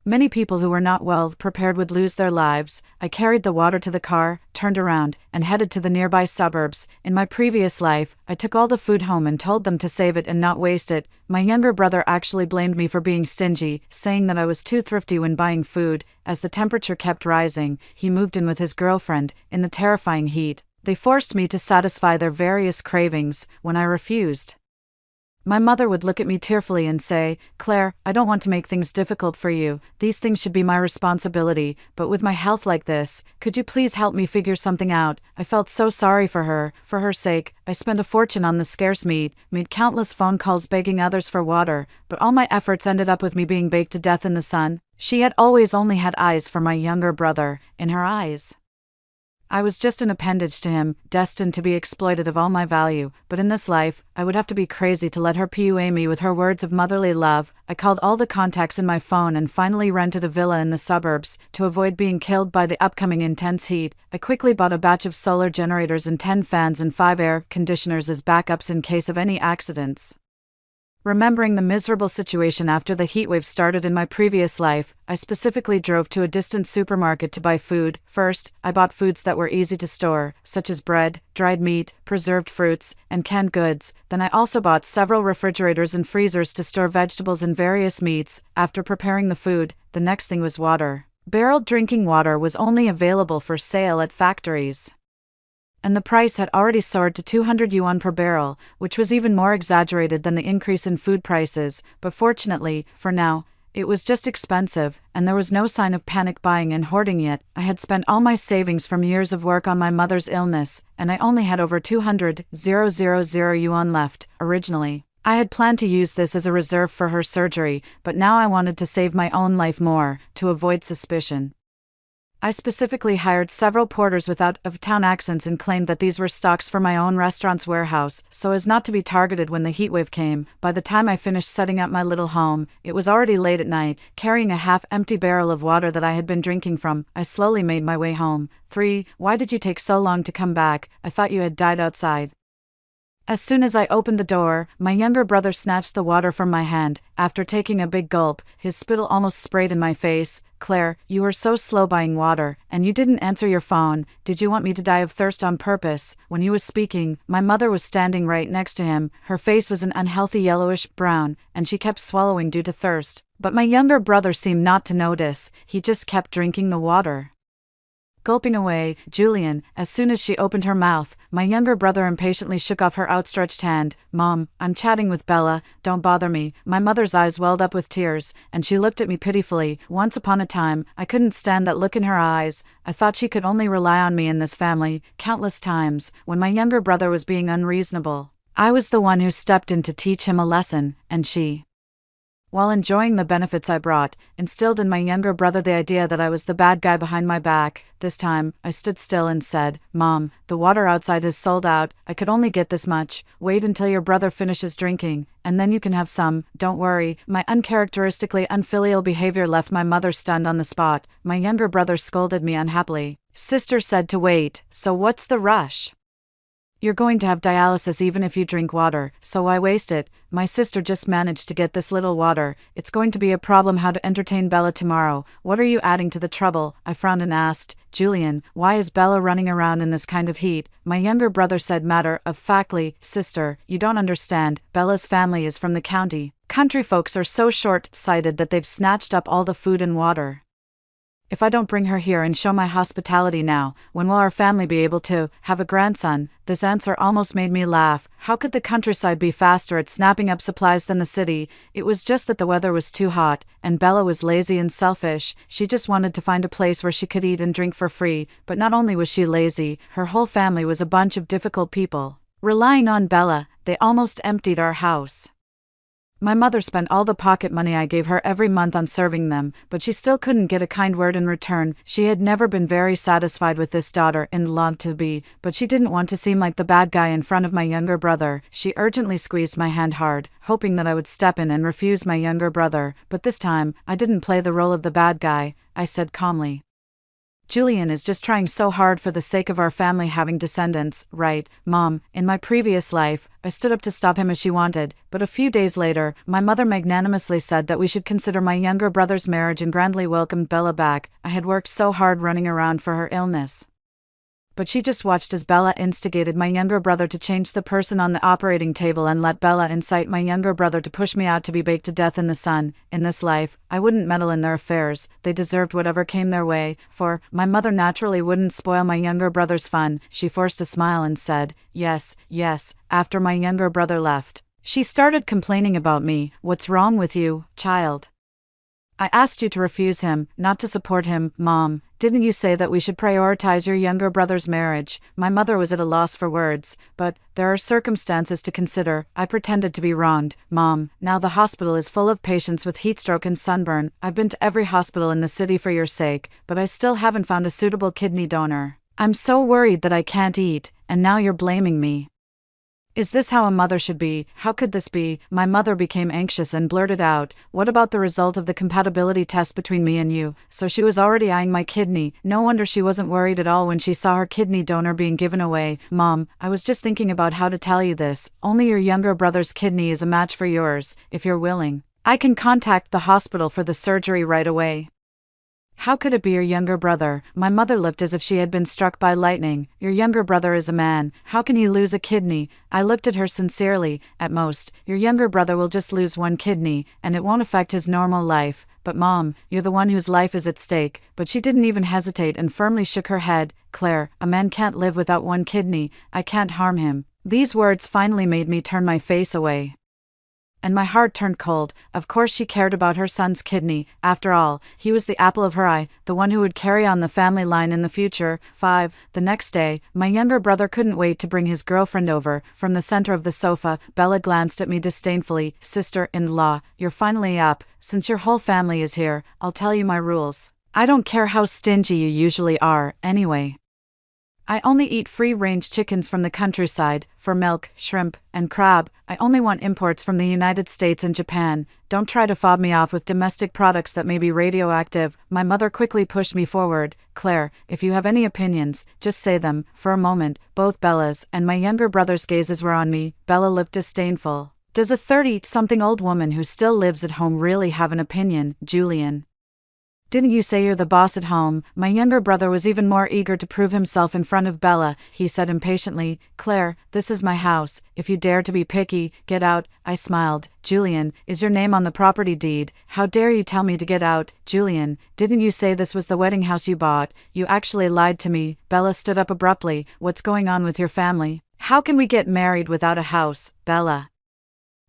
Many people who were not well prepared would lose their lives. I carried the water to the car, turned around, and headed to the nearby suburbs. In my previous life, I took all the food home and told them to save it and not waste it. My younger brother actually blamed me for being stingy, saying that I was too thrifty when buying food. As the temperature kept rising, he moved in with his girlfriend. In the terrifying heat, they forced me to satisfy their various cravings. When I refused, my mother would look at me tearfully and say, "Claire, I don't want to make things difficult for you. These things should be my responsibility, but with my health like this, could you please help me figure something out?" I felt so sorry for her. For her sake, I spent a fortune on the scarce meat, made countless phone calls begging others for water, but all my efforts ended up with me being baked to death in the sun. She had always only had eyes for my younger brother. In her eyes, I was just an appendage to him, destined to be exploited of all my value. But in this life, I would have to be crazy to let her PUA me with her words of motherly love. I called all the contacts in my phone and finally rented a villa in the suburbs. To avoid being killed by the upcoming intense heat, I quickly bought a batch of solar generators and 10 fans and 5 air conditioners as backups in case of any accidents. Remembering the miserable situation after the heatwave started in my previous life, I specifically drove to a distant supermarket to buy food. First, I bought foods that were easy to store, such as bread, dried meat, preserved fruits, and canned goods. Then I also bought several refrigerators and freezers to store vegetables and various meats. After preparing the food, the next thing was water. Barreled drinking water was only available for sale at factories, and the price had already soared to 200 yuan per barrel, which was even more exaggerated than the increase in food prices. But fortunately, for now, it was just expensive, and there was no sign of panic buying and hoarding yet. I had spent all my savings from years of work on my mother's illness, and I only had over 200,000 yuan left. Originally, I had planned to use this as a reserve for her surgery, but now I wanted to save my own life more, to avoid suspicion. I specifically hired several porters with out-of-town accents and claimed that these were stocks for my own restaurant's warehouse, so as not to be targeted when the heatwave came. By the time I finished setting up my little home, it was already late at night. Carrying a half-empty barrel of water that I had been drinking from, I slowly made my way home. 3. Why did you take so long to come back? I thought you had died outside. As soon as I opened the door, my younger brother snatched the water from my hand. After taking a big gulp, his spittle almost sprayed in my face. "Claire, you were so slow buying water, and you didn't answer your phone. Did you want me to die of thirst on purpose?" When he was speaking, my mother was standing right next to him. Her face was an unhealthy yellowish brown, and she kept swallowing due to thirst. But my younger brother seemed not to notice. He just kept drinking the water. Gulping away, Julian, as soon as she opened her mouth, my younger brother impatiently shook off her outstretched hand. "Mom, I'm chatting with Bella, don't bother me." My mother's eyes welled up with tears, and she looked at me pitifully. Once upon a time, I couldn't stand that look in her eyes. I thought she could only rely on me in this family. Countless times, when my younger brother was being unreasonable, I was the one who stepped in to teach him a lesson, and she, while enjoying the benefits I brought, instilled in my younger brother the idea that I was the bad guy behind my back. This time, I stood still and said, "Mom, the water outside is sold out. I could only get this much. Wait until your brother finishes drinking, and then you can have some. Don't worry." My uncharacteristically unfilial behavior left my mother stunned on the spot. My younger brother scolded me unhappily. "Sister said to wait, so what's the rush? You're going to have dialysis even if you drink water, so why waste it? My sister just managed to get this little water. It's going to be a problem how to entertain Bella tomorrow. What are you adding to the trouble?" I frowned and asked, "Julian, why is Bella running around in this kind of heat?" My younger brother said matter-of-factly, "Sister, you don't understand. Bella's family is from the county. Country folks are so short-sighted that they've snatched up all the food and water. If I don't bring her here and show my hospitality now, when will our family be able to have a grandson?" This answer almost made me laugh. How could the countryside be faster at snapping up supplies than the city? It was just that the weather was too hot, and Bella was lazy and selfish. She just wanted to find a place where she could eat and drink for free. But not only was she lazy, her whole family was a bunch of difficult people. Relying on Bella, they almost emptied our house. My mother spent all the pocket money I gave her every month on serving them, but she still couldn't get a kind word in return. She had never been very satisfied with this daughter-in-law to be, but she didn't want to seem like the bad guy in front of my younger brother. She urgently squeezed my hand hard, hoping that I would step in and refuse my younger brother, but this time, I didn't play the role of the bad guy. I said calmly, Julian is just trying so hard for the sake of our family having descendants, right, Mom? In my previous life, I stood up to stop him as she wanted, but a few days later, my mother magnanimously said that we should consider my younger brother's marriage and grandly welcomed Bella back. I had worked so hard running around for her illness. But she just watched as Bella instigated my younger brother to change the person on the operating table and let Bella incite my younger brother to push me out to be baked to death in the sun. In this life, I wouldn't meddle in their affairs. They deserved whatever came their way, for my mother naturally wouldn't spoil my younger brother's fun. She forced a smile and said, yes, after my younger brother left. She started complaining about me. What's wrong with you, child? I asked you to refuse him, not to support him, Mom. Didn't you say that we should prioritize your younger brother's marriage? My mother was at a loss for words, but there are circumstances to consider. I pretended to be wronged, Mom. Now the hospital is full of patients with heatstroke and sunburn. I've been to every hospital in the city for your sake, but I still haven't found a suitable kidney donor. I'm so worried that I can't eat, and now you're blaming me. Is this how a mother should be? How could this be? My mother became anxious and blurted out, what about the result of the compatibility test between me and you? So she was already eyeing my kidney. No wonder she wasn't worried at all when she saw her kidney donor being given away. Mom, I was just thinking about how to tell you this. Only your younger brother's kidney is a match for yours, if you're willing. I can contact the hospital for the surgery right away. How could it be your younger brother? My mother looked as if she had been struck by lightning. Your younger brother is a man. How can he lose a kidney? I looked at her sincerely. At most, your younger brother will just lose one kidney, and it won't affect his normal life. But Mom, you're the one whose life is at stake. But she didn't even hesitate and firmly shook her head. Claire, a man can't live without one kidney. I can't harm him. These words finally made me turn my face away. And my heart turned cold. Of course she cared about her son's kidney. After all, he was the apple of her eye, the one who would carry on the family line in the future. 5. The next day, my younger brother couldn't wait to bring his girlfriend over. From the center of the sofa, Bella glanced at me disdainfully. Sister-in-law, you're finally up. Since your whole family is here, I'll tell you my rules. I don't care how stingy you usually are, anyway. I only eat free-range chickens from the countryside. For milk, shrimp, and crab, I only want imports from the United States and Japan. Don't try to fob me off with domestic products that may be radioactive. My mother quickly pushed me forward. Claire, if you have any opinions, just say them. For a moment, both Bella's and my younger brother's gazes were on me. Bella looked disdainful. Does a 30-something old woman who still lives at home really have an opinion, Julian? Didn't you say you're the boss at home? My younger brother was even more eager to prove himself in front of Bella. He said impatiently, Claire, this is my house. If you dare to be picky, get out. I smiled. Julian, is your name on the property deed? How dare you tell me to get out? Julian, didn't you say this was the wedding house you bought? You actually lied to me. Bella stood up abruptly. What's going on with your family? How can we get married without a house, Bella?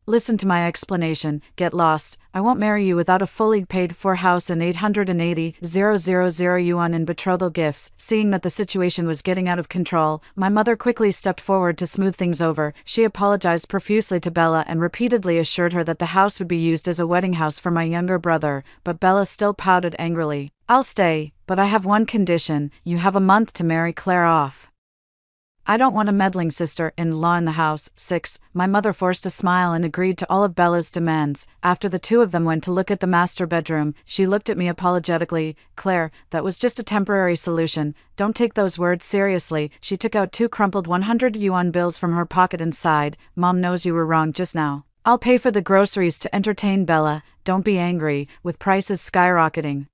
Listen to my explanation. Get lost. I won't marry you without a fully paid-for house and 880,000 yuan in betrothal gifts. Seeing that the situation was getting out of control, my mother quickly stepped forward to smooth things over. She apologized profusely to Bella and repeatedly assured her that the house would be used as a wedding house for my younger brother, but Bella still pouted angrily. I'll stay, but I have one condition. You have a month to marry Claire off. I don't want a meddling sister-in-law in the house. 6. My mother forced a smile and agreed to all of Bella's demands. After the two of them went to look at the master bedroom, she looked at me apologetically. Claire, that was just a temporary solution. Don't take those words seriously. She took out 2 crumpled 100 yuan bills from her pocket and sighed. Mom knows you were wrong just now. I'll pay for the groceries to entertain Bella. Don't be angry, with prices skyrocketing.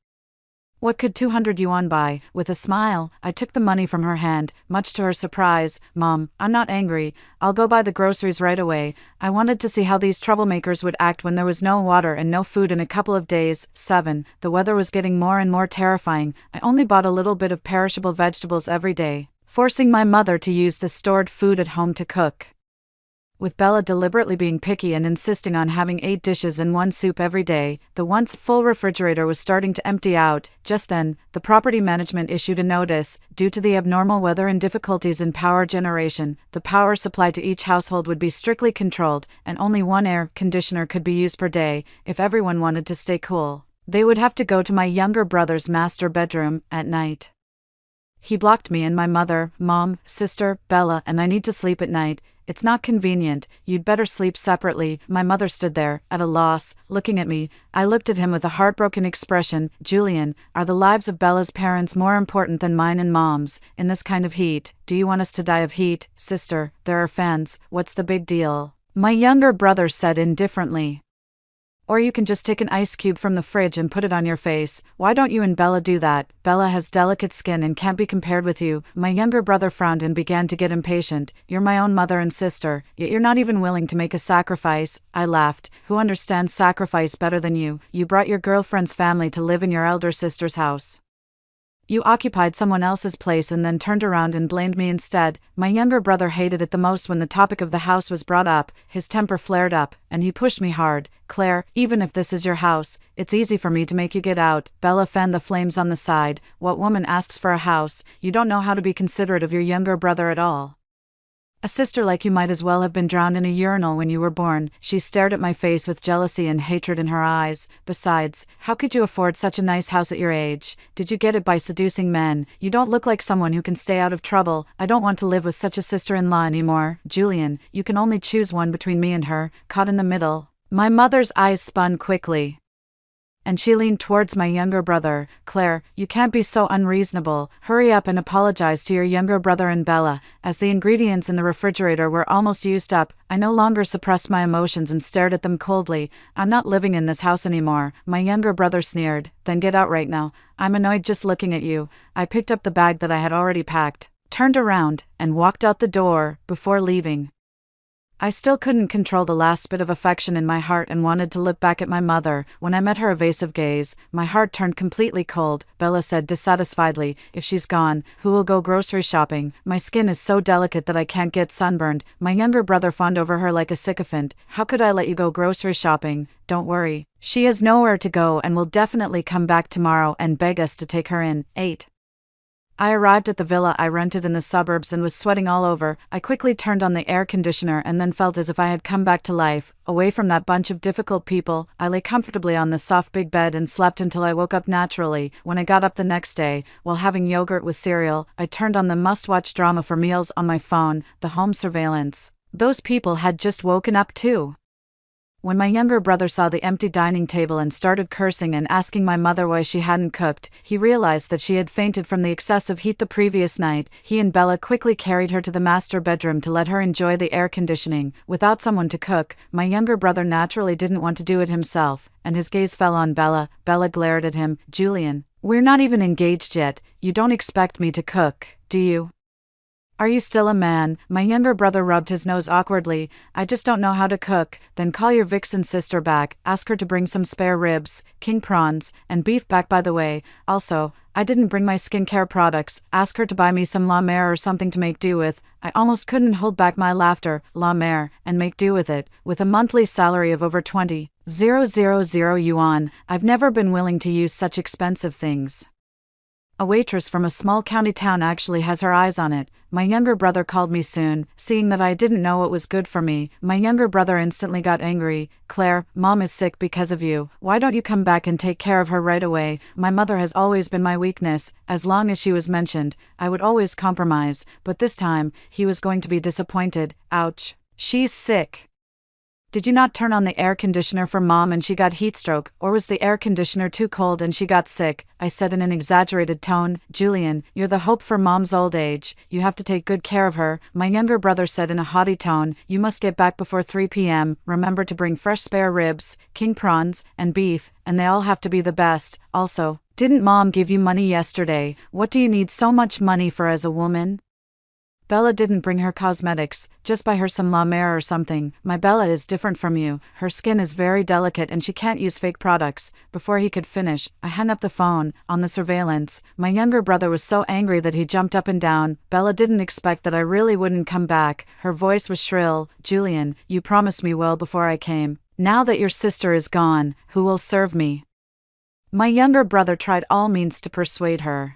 What could 200 yuan buy? With a smile, I took the money from her hand, much to her surprise. Mom, I'm not angry. I'll go buy the groceries right away. I wanted to see how these troublemakers would act when there was no water and no food in a couple of days. 7. The weather was getting more and more terrifying. I only bought a little bit of perishable vegetables every day, forcing my mother to use the stored food at home to cook. With Bella deliberately being picky and insisting on having 8 dishes and 1 soup every day, the once full refrigerator was starting to empty out. Just then, the property management issued a notice. Due to the abnormal weather and difficulties in power generation, the power supply to each household would be strictly controlled, and only 1 air conditioner could be used per day. If everyone wanted to stay cool, they would have to go to my younger brother's master bedroom at night. He blocked me and my mother, Mom, sister, Bella, and I need to sleep at night. It's not convenient. You'd better sleep separately. My mother stood there, at a loss, looking at me. I looked at him with a heartbroken expression. Julian, are the lives of Bella's parents more important than mine and Mom's? In this kind of heat, do you want us to die of heat? Sister, there are fans. What's the big deal? My younger brother said indifferently. Or you can just take an ice cube from the fridge and put it on your face. Why don't you and Bella do that? Bella has delicate skin and can't be compared with you. My younger brother frowned and began to get impatient. You're my own mother and sister, yet you're not even willing to make a sacrifice. I laughed. Who understands sacrifice better than you? You brought your girlfriend's family to live in your elder sister's house. You occupied someone else's place and then turned around and blamed me instead. My younger brother hated it the most when the topic of the house was brought up. His temper flared up, and he pushed me hard. Claire, even if this is your house, it's easy for me to make you get out. Bella fanned the flames on the side. What woman asks for a house? You don't know how to be considerate of your younger brother at all. A sister like you might as well have been drowned in a urinal when you were born. She stared at my face with jealousy and hatred in her eyes. Besides, how could you afford such a nice house at your age? Did you get it by seducing men? You don't look like someone who can stay out of trouble. I don't want to live with such a sister-in-law anymore. Julian, you can only choose one between me and her, caught in the middle. My mother's eyes spun quickly, and she leaned towards my younger brother. Claire, you can't be so unreasonable. Hurry up and apologize to your younger brother and Bella. As the ingredients in the refrigerator were almost used up, I no longer suppressed my emotions and stared at them coldly. I'm not living in this house anymore. My younger brother sneered. Then get out right now. I'm annoyed just looking at you. I picked up the bag that I had already packed, turned around, and walked out the door. Before leaving, I still couldn't control the last bit of affection in my heart and wanted to look back at my mother. When I met her evasive gaze, my heart turned completely cold. Bella said dissatisfiedly, if she's gone, who will go grocery shopping? My skin is so delicate that I can't get sunburned. My younger brother fawned over her like a sycophant. How could I let you go grocery shopping? Don't worry. She has nowhere to go and will definitely come back tomorrow and beg us to take her in. 8. I arrived at the villa I rented in the suburbs and was sweating all over. I quickly turned on the air conditioner and then felt as if I had come back to life. Away from that bunch of difficult people, I lay comfortably on the soft big bed and slept until I woke up naturally. When I got up the next day, while having yogurt with cereal, I turned on the must-watch drama for meals on my phone, the home surveillance. Those people had just woken up too. When my younger brother saw the empty dining table and started cursing and asking my mother why she hadn't cooked, he realized that she had fainted from the excessive heat the previous night. He and Bella quickly carried her to the master bedroom to let her enjoy the air conditioning. Without someone to cook, my younger brother naturally didn't want to do it himself, and his gaze fell on Bella. Bella glared at him. Julian, we're not even engaged yet. You don't expect me to cook, do you? Are you still a man? My younger brother rubbed his nose awkwardly. I just don't know how to cook. Then call your vixen sister back, ask her to bring some spare ribs, king prawns, and beef back by the way. Also, I didn't bring my skincare products. Ask her to buy me some La Mer or something to make do with. I almost couldn't hold back my laughter. La Mer, and make do with it. With a monthly salary of over 20,000 yuan, I've never been willing to use such expensive things. A waitress from a small county town actually has her eyes on it. My younger brother called me soon, seeing that I didn't know what was good for me. My younger brother instantly got angry. Claire, Mom is sick because of you. Why don't you come back and take care of her right away? My mother has always been my weakness. As long as she was mentioned, I would always compromise. But this time, he was going to be disappointed. Ouch. She's sick. Did you not turn on the air conditioner for Mom and she got heatstroke, or was the air conditioner too cold and she got sick? I said in an exaggerated tone. Julian, you're the hope for Mom's old age. You have to take good care of her. My younger brother said in a haughty tone. You must get back before 3 p.m. Remember to bring fresh spare ribs, king prawns, and beef, and they all have to be the best. Also, didn't Mom give you money yesterday? What do you need so much money for as a woman? Bella didn't bring her cosmetics, just buy her some La Mer or something. My Bella is different from you. Her skin is very delicate and she can't use fake products. Before he could finish, I hung up the phone. On the surveillance, my younger brother was so angry that he jumped up and down. Bella didn't expect that I really wouldn't come back. Her voice was shrill. Julian, you promised me well before I came. Now that your sister is gone, who will serve me? My younger brother tried all means to persuade her.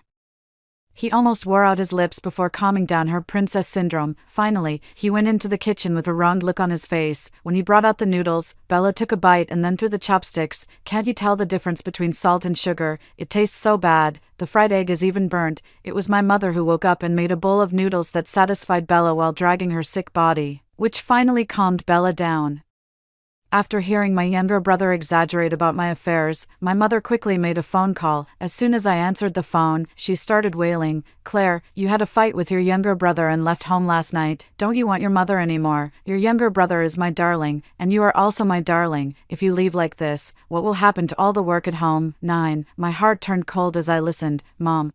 He almost wore out his lips before calming down her princess syndrome. Finally, he went into the kitchen with a round look on his face. When he brought out the noodles, Bella took a bite and then threw the chopsticks. Can't you tell the difference between salt and sugar? It tastes so bad. The fried egg is even burnt. It was my mother who woke up and made a bowl of noodles that satisfied Bella while dragging her sick body, which finally calmed Bella down. After hearing my younger brother exaggerate about my affairs, my mother quickly made a phone call. As soon as I answered the phone, she started wailing. "Claire, you had a fight with your younger brother and left home last night. Don't you want your mother anymore? Your younger brother is my darling, and you are also my darling. If you leave like this, what will happen to all the work at home?" 9. My heart turned cold as I listened. "Mom,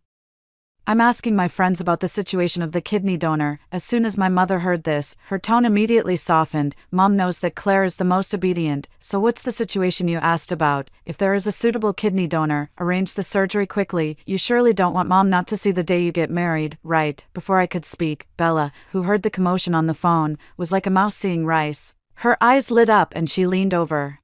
I'm asking my friends about the situation of the kidney donor." As soon as my mother heard this, her tone immediately softened. "Mom knows that Claire is the most obedient, so what's the situation you asked about? If there is a suitable kidney donor, arrange the surgery quickly. You surely don't want Mom not to see the day you get married, right?" Before I could speak, Bella, who heard the commotion on the phone, was like a mouse seeing rice. Her eyes lit up and she leaned over.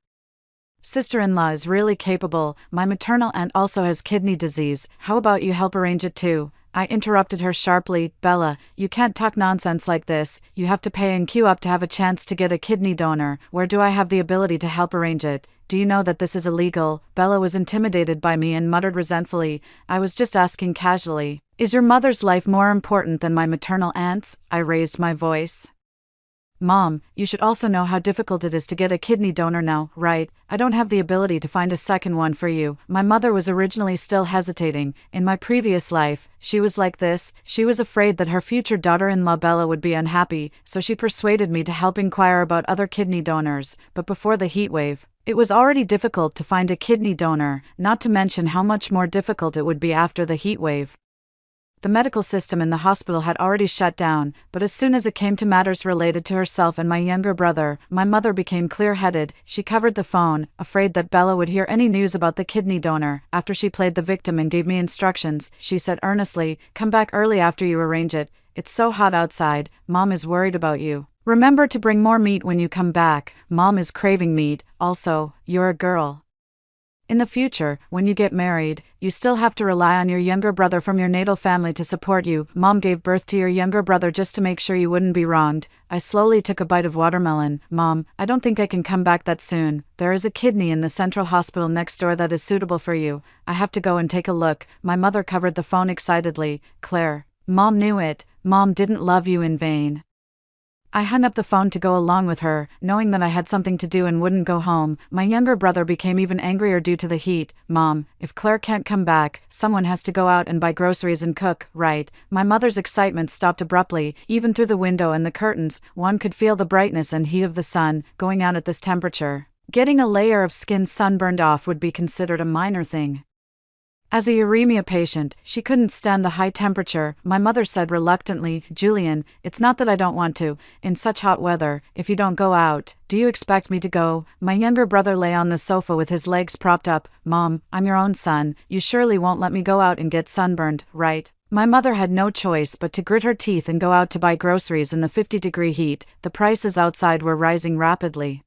"Sister-in-law is really capable. My maternal aunt also has kidney disease. How about you help arrange it too?" I interrupted her sharply. "Bella, you can't talk nonsense like this. You have to pay and queue up to have a chance to get a kidney donor. Where do I have the ability to help arrange it? Do you know that this is illegal?" Bella was intimidated by me and muttered resentfully, "I was just asking casually. Is your mother's life more important than my maternal aunt's?" I raised my voice. "Mom, you should also know how difficult it is to get a kidney donor now, right? I don't have the ability to find a second one for you." My mother was originally still hesitating. "In my previous life, she was like this. She was afraid that her future daughter-in-law Bella would be unhappy, so she persuaded me to help inquire about other kidney donors. But before the heat wave, it was already difficult to find a kidney donor, not to mention how much more difficult it would be after the heat wave. The medical system in the hospital had already shut down, but as soon as it came to matters related to herself and my younger brother, my mother became clear-headed. She covered the phone, afraid that Bella would hear any news about the kidney donor. After she played the victim and gave me instructions, she said earnestly, "Come back early after you arrange it. It's so hot outside. Mom is worried about you. Remember to bring more meat when you come back. Mom is craving meat. Also, you're a girl. In the future, when you get married, you still have to rely on your younger brother from your natal family to support you. Mom gave birth to your younger brother just to make sure you wouldn't be wronged." I slowly took a bite of watermelon. "Mom, I don't think I can come back that soon. There is a kidney in the central hospital next door that is suitable for you. I have to go and take a look." My mother covered the phone excitedly. "Claire, Mom knew it. Mom didn't love you in vain." I hung up the phone to go along with her, knowing that I had something to do and wouldn't go home. My younger brother became even angrier due to the heat. "Mom, if Claire can't come back, someone has to go out and buy groceries and cook, right?" My mother's excitement stopped abruptly. Even through the window and the curtains, one could feel the brightness and heat of the sun. Going out at this temperature, getting a layer of skin sunburned off would be considered a minor thing. As a uremia patient, she couldn't stand the high temperature. My mother said reluctantly, "Julian, it's not that I don't want to. In such hot weather, if you don't go out, do you expect me to go?" My younger brother lay on the sofa with his legs propped up. "Mom, I'm your own son. You surely won't let me go out and get sunburned, right?" My mother had no choice but to grit her teeth and go out to buy groceries in the 50-degree heat. The prices outside were rising rapidly.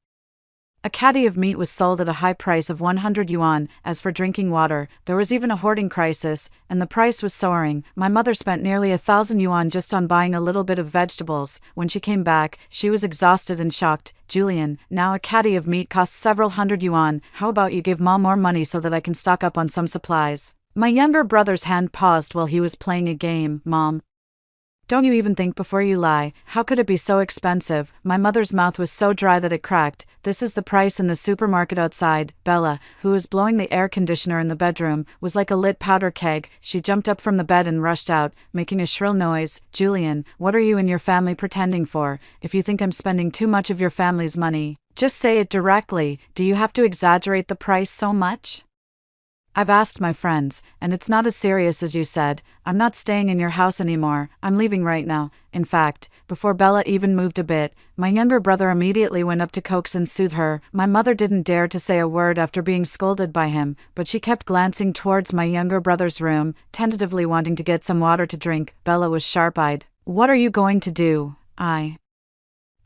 A caddy of meat was sold at a high price of 100 yuan. As for drinking water, there was even a hoarding crisis, and the price was soaring. My mother spent nearly 1,000 yuan just on buying a little bit of vegetables. When she came back, she was exhausted and shocked. "Julian, now a caddy of meat costs several hundred yuan. How about you give Mom more money so that I can stock up on some supplies?" My younger brother's hand paused while he was playing a game. "Mom, don't you even think before you lie? How could it be so expensive?" My mother's mouth was so dry that it cracked. "This is the price in the supermarket outside." Bella, who was blowing the air conditioner in the bedroom, was like a lit powder keg. She jumped up from the bed and rushed out, making a shrill noise. "Julian, what are you and your family pretending for? If you think I'm spending too much of your family's money, just say it directly. Do you have to exaggerate the price so much? I've asked my friends, and it's not as serious as you said. I'm not staying in your house anymore. I'm leaving right now." In fact, before Bella even moved a bit, my younger brother immediately went up to coax and soothe her. My mother didn't dare to say a word after being scolded by him, but she kept glancing towards my younger brother's room, tentatively wanting to get some water to drink. Bella was sharp-eyed. "What are you going to do?" I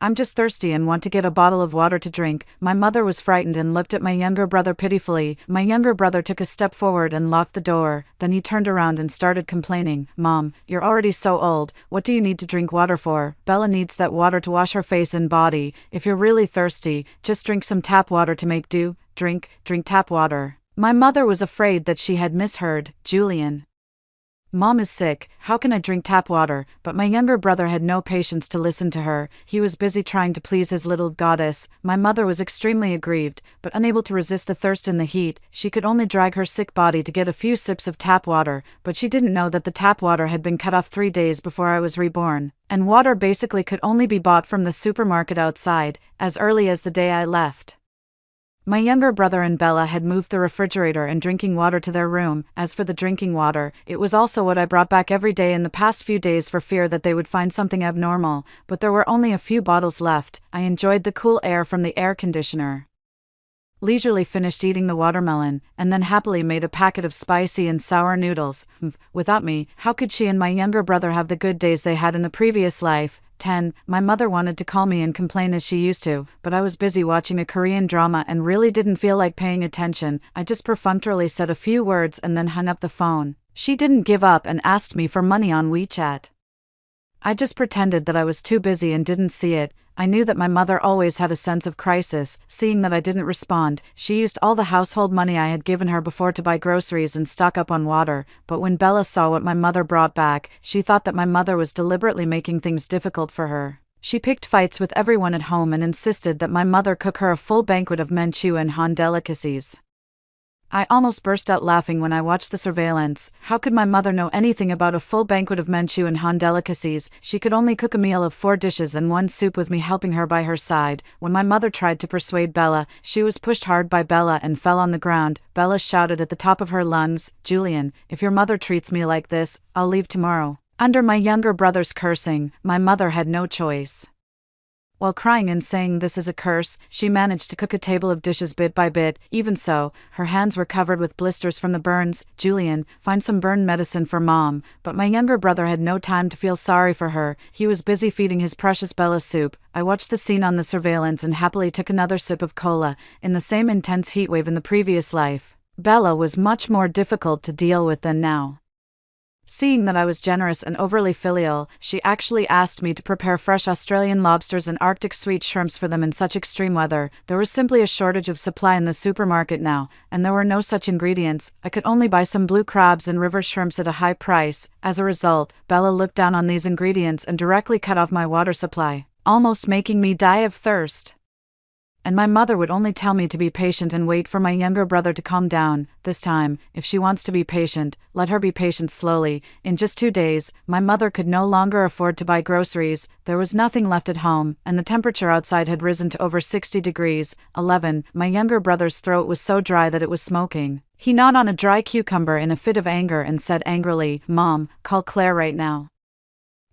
I'm just thirsty and want to get a bottle of water to drink." My mother was frightened and looked at my younger brother pitifully. My younger brother took a step forward and locked the door. Then he turned around and started complaining. "Mom, you're already so old. What do you need to drink water for? Bella needs that water to wash her face and body. If you're really thirsty, just drink some tap water to make do. Drink tap water." My mother was afraid that she had misheard. "Julian, Mom is sick, how can I drink tap water?" But my younger brother had no patience to listen to her. He was busy trying to please his little goddess. My mother was extremely aggrieved, but unable to resist the thirst in the heat. She could only drag her sick body to get a few sips of tap water, but she didn't know that the tap water had been cut off 3 days before I was reborn, and water basically could only be bought from the supermarket outside, as early as the day I left. My younger brother and Bella had moved the refrigerator and drinking water to their room. As for the drinking water, it was also what I brought back every day in the past few days for fear that they would find something abnormal, but there were only a few bottles left. I enjoyed the cool air from the air conditioner, leisurely finished eating the watermelon, and then happily made a packet of spicy and sour noodles. Without me, how could she and my younger brother have the good days they had in the previous life? 10. My mother wanted to call me and complain as she used to, but I was busy watching a Korean drama and really didn't feel like paying attention. I just perfunctorily said a few words and then hung up the phone. She didn't give up and asked me for money on WeChat. I just pretended that I was too busy and didn't see it. I knew that my mother always had a sense of crisis. Seeing that I didn't respond, she used all the household money I had given her before to buy groceries and stock up on water, but when Bella saw what my mother brought back, she thought that my mother was deliberately making things difficult for her. She picked fights with everyone at home and insisted that my mother cook her a full banquet of Manchu and Han delicacies. I almost burst out laughing when I watched the surveillance. How could my mother know anything about a full banquet of Manchu and Han delicacies? She could only cook a meal of 4 dishes and 1 soup with me helping her by her side. When my mother tried to persuade Bella, she was pushed hard by Bella and fell on the ground. Bella shouted at the top of her lungs, "Julian, if your mother treats me like this, I'll leave tomorrow." Under my younger brother's cursing, my mother had no choice. While crying and saying this is a curse, she managed to cook a table of dishes bit by bit. Even so, her hands were covered with blisters from the burns. "Julian, find some burn medicine for Mom." But my younger brother had no time to feel sorry for her. He was busy feeding his precious Bella soup. I watched the scene on the surveillance and happily took another sip of cola. In the same intense heatwave in the previous life, Bella was much more difficult to deal with than now. Seeing that I was generous and overly filial, she actually asked me to prepare fresh Australian lobsters and Arctic sweet shrimps for them in such extreme weather. There was simply a shortage of supply in the supermarket now, and there were no such ingredients. I could only buy some blue crabs and river shrimps at a high price. As a result, Bella looked down on these ingredients and directly cut off my water supply, almost making me die of thirst. And my mother would only tell me to be patient and wait for my younger brother to calm down. This time, if she wants to be patient, let her be patient slowly. In just 2 days, my mother could no longer afford to buy groceries. There was nothing left at home, and the temperature outside had risen to over 60 degrees. 11. My younger brother's throat was so dry that it was smoking. He gnawed on a dry cucumber in a fit of anger and said angrily, "Mom, call Claire right now.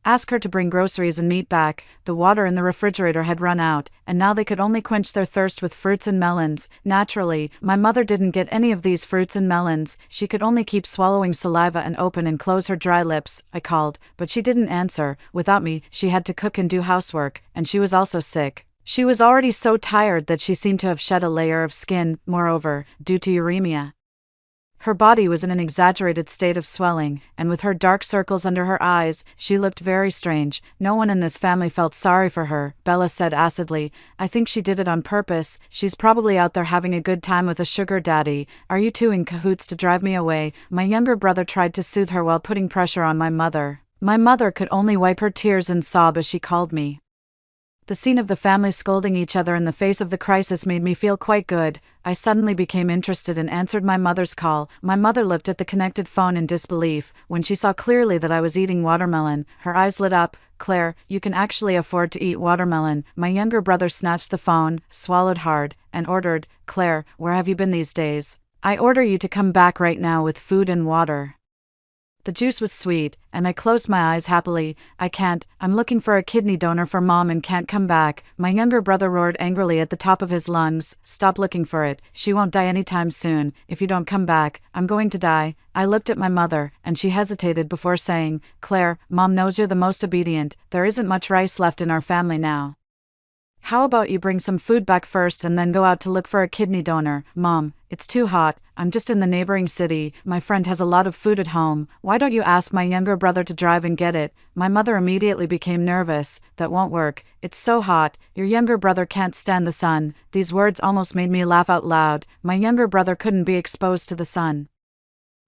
Ask her to bring groceries and meat back." The water in the refrigerator had run out, and now they could only quench their thirst with fruits and melons. Naturally, my mother didn't get any of these fruits and melons. She could only keep swallowing saliva and open and close her dry lips. I called, but she didn't answer. Without me, she had to cook and do housework, and she was also sick. She was already so tired that she seemed to have shed a layer of skin. Moreover, due to uremia, her body was in an exaggerated state of swelling, and with her dark circles under her eyes, she looked very strange. No one in this family felt sorry for her, Bella said acidly. "I think she did it on purpose. She's probably out there having a good time with a sugar daddy. Are you two in cahoots to drive me away?" My younger brother tried to soothe her while putting pressure on my mother. My mother could only wipe her tears and sob as she called me. The scene of the family scolding each other in the face of the crisis made me feel quite good. I suddenly became interested and answered my mother's call. My mother looked at the connected phone in disbelief. When she saw clearly that I was eating watermelon, her eyes lit up. "Claire, you can actually afford to eat watermelon." My younger brother snatched the phone, swallowed hard, and ordered, "Claire, where have you been these days? I order you to come back right now with food and water." The juice was sweet, and I closed my eyes happily. "I can't. I'm looking for a kidney donor for Mom and can't come back." My younger brother roared angrily at the top of his lungs. "Stop looking for it. She won't die anytime soon. If you don't come back, I'm going to die." I looked at my mother, and she hesitated before saying, "Claire, Mom knows you're the most obedient. There isn't much rice left in our family now." How about you bring some food back first and then go out to look for a kidney donor? Mom, it's too hot. I'm just in the neighboring city. My friend has a lot of food at home. Why don't you ask my younger brother to drive and get it? My mother immediately became nervous. That won't work. It's so hot. Your younger brother can't stand the sun. These words almost made me laugh out loud. My younger brother couldn't be exposed to the sun.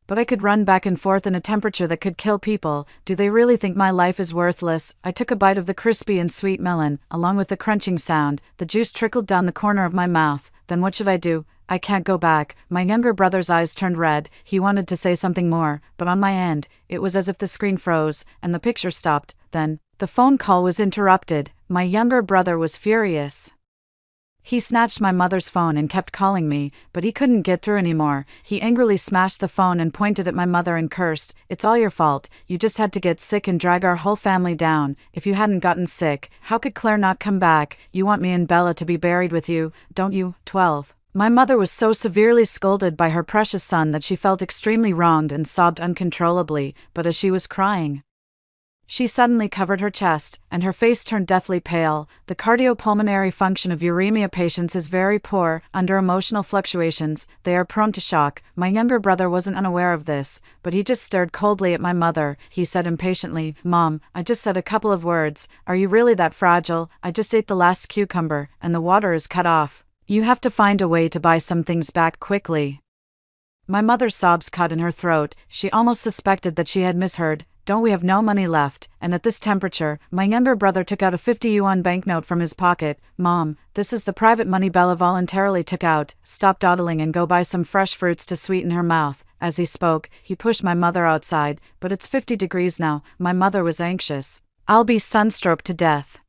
But I could run back and forth in a temperature that could kill people. Do they really think my life is worthless? I took a bite of the crispy and sweet melon, along with the crunching sound. The juice trickled down the corner of my mouth. Then what should I do? I can't go back. My younger brother's eyes turned red. He wanted to say something more, but on my end, it was as if the screen froze, and the picture stopped. Then, the phone call was interrupted. My younger brother was furious. He snatched my mother's phone and kept calling me, but he couldn't get through anymore. He angrily smashed the phone and pointed at my mother and cursed, "It's all your fault. You just had to get sick and drag our whole family down. If you hadn't gotten sick, how could Claire not come back? You want me and Bella to be buried with you, don't you?" 12. My mother was so severely scolded by her precious son that she felt extremely wronged and sobbed uncontrollably, but as she was crying, she suddenly covered her chest, and her face turned deathly pale. The cardiopulmonary function of uremia patients is very poor. Under emotional fluctuations, they are prone to shock. My younger brother wasn't unaware of this, but he just stared coldly at my mother. He said impatiently, "Mom, I just said a couple of words. Are you really that fragile? I just ate the last cucumber, and the water is cut off. You have to find a way to buy some things back quickly." My mother's sobs caught in her throat. She almost suspected that she had misheard. "Don't we have no money left?" And at this temperature, my younger brother took out a 50 yuan banknote from his pocket. "Mom, this is the private money Bella voluntarily took out. Stop dawdling and go buy some fresh fruits to sweeten her mouth." As he spoke, he pushed my mother outside. "But it's 50 degrees now." My mother was anxious. "I'll be sunstroked to death."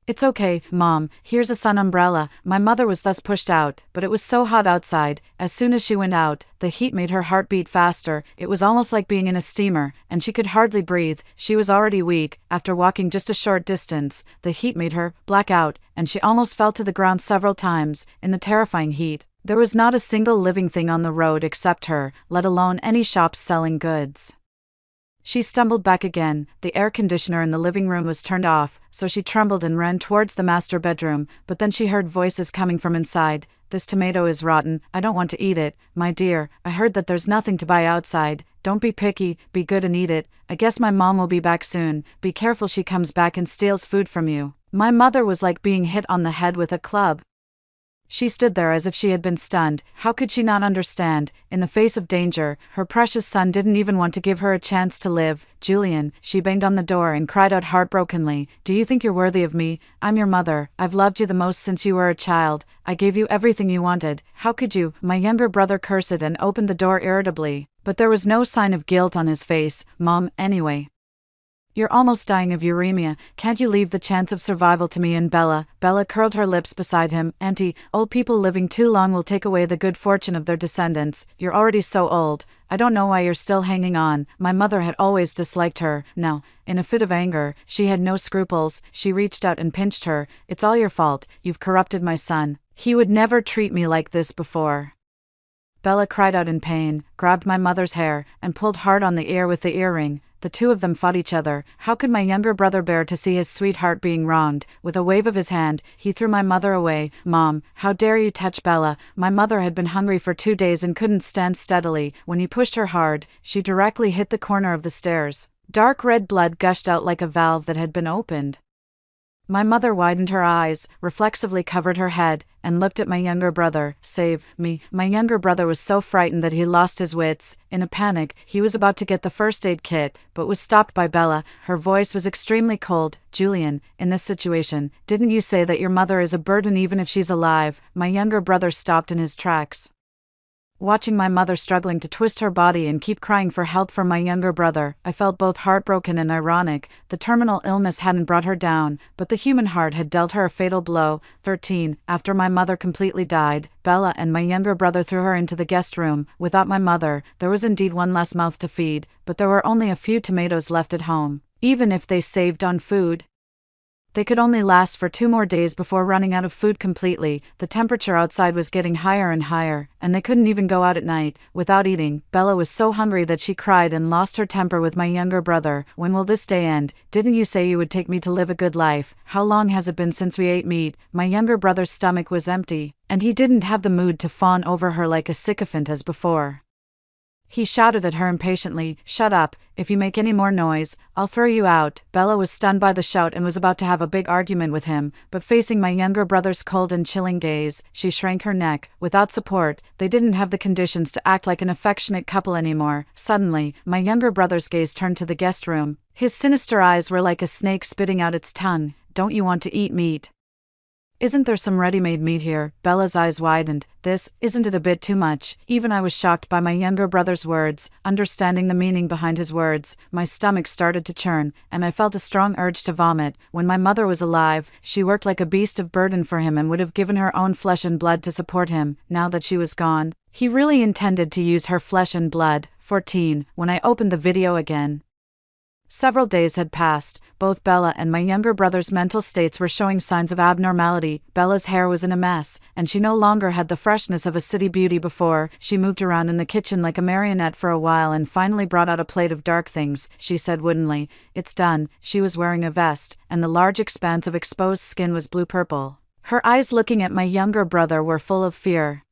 "It's okay, Mom, here's a sun umbrella." My mother was thus pushed out, but it was so hot outside. As soon as she went out, the heat made her heart beat faster. It was almost like being in a steamer, and she could hardly breathe. She was already weak. After walking just a short distance, the heat made her black out, and she almost fell to the ground several times. In the terrifying heat, there was not a single living thing on the road except her, let alone any shops selling goods. She stumbled back again. The air conditioner in the living room was turned off, so she trembled and ran towards the master bedroom, but then she heard voices coming from inside. "This tomato is rotten. I don't want to eat it. My dear, I heard that there's nothing to buy outside. Don't be picky, be good and eat it. I guess my mom will be back soon. Be careful she comes back and steals food from you." My mother was like being hit on the head with a club. She stood there as if she had been stunned. How could she not understand? In the face of danger, her precious son didn't even want to give her a chance to live. "Julian," she banged on the door and cried out heartbrokenly, "do you think you're worthy of me? I'm your mother. I've loved you the most since you were a child. I gave you everything you wanted. How could you?" My younger brother cursed and opened the door irritably, but there was no sign of guilt on his face. "Mom, anyway. You're almost dying of uremia. Can't you leave the chance of survival to me and Bella?" Bella curled her lips beside him. "Auntie, old people living too long will take away the good fortune of their descendants. You're already so old. I don't know why you're still hanging on." My mother had always disliked her. Now, in a fit of anger, she had no scruples. She reached out and pinched her. "It's all your fault. You've corrupted my son. He would never treat me like this before." Bella cried out in pain, grabbed my mother's hair, and pulled hard on the ear with the earring. The two of them fought each other. How could my younger brother bear to see his sweetheart being wronged? With a wave of his hand, he threw my mother away. "Mom, how dare you touch Bella?" My mother had been hungry for 2 days and couldn't stand steadily. When he pushed her hard, she directly hit the corner of the stairs. Dark red blood gushed out like a valve that had been opened. My mother widened her eyes, reflexively covered her head, and looked at my younger brother. "Save me." My younger brother was so frightened that he lost his wits. In a panic, he was about to get the first aid kit, but was stopped by Bella. Her voice was extremely cold. "Julian, in this situation, didn't you say that your mother is a burden even if she's alive?" My younger brother stopped in his tracks. Watching my mother struggling to twist her body and keep crying for help from my younger brother, I felt both heartbroken and ironic. The terminal illness hadn't brought her down, but the human heart had dealt her a fatal blow. 13. After my mother completely died, Bella and my younger brother threw her into the guest room. Without my mother, there was indeed one less mouth to feed, but there were only a few tomatoes left at home. Even if they saved on food, They could only last for 2 more days before running out of food completely. The temperature outside was getting higher and higher, and they couldn't even go out at night without eating. Bella was so hungry that she cried and lost her temper with my younger brother. When will this day end? Didn't you say you would take me to live a good life? How long has it been since we ate meat? My younger brother's stomach was empty, and he didn't have the mood to fawn over her like a sycophant as before. He shouted at her impatiently, "Shut up, if you make any more noise, I'll throw you out." Bella was stunned by the shout and was about to have a big argument with him, but facing my younger brother's cold and chilling gaze, she shrank her neck. Without support, they didn't have the conditions to act like an affectionate couple anymore. Suddenly, my younger brother's gaze turned to the guest room. His sinister eyes were like a snake spitting out its tongue. "Don't you want to eat meat? Isn't there some ready-made meat here?" Bella's eyes widened. Isn't it a bit too much? Even I was shocked by my younger brother's words. Understanding the meaning behind his words, my stomach started to churn, and I felt a strong urge to vomit. When my mother was alive, she worked like a beast of burden for him and would have given her own flesh and blood to support him. Now that she was gone, he really intended to use her flesh and blood. 14. When I opened the video again. Several days had passed. Both Bella and my younger brother's mental states were showing signs of abnormality. Bella's hair was in a mess, and she no longer had the freshness of a city beauty before. She moved around in the kitchen like a marionette for a while and finally brought out a plate of dark things. She said woodenly, "It's done." She was wearing a vest, and the large expanse of exposed skin was blue-purple. Her eyes looking at my younger brother were full of fear,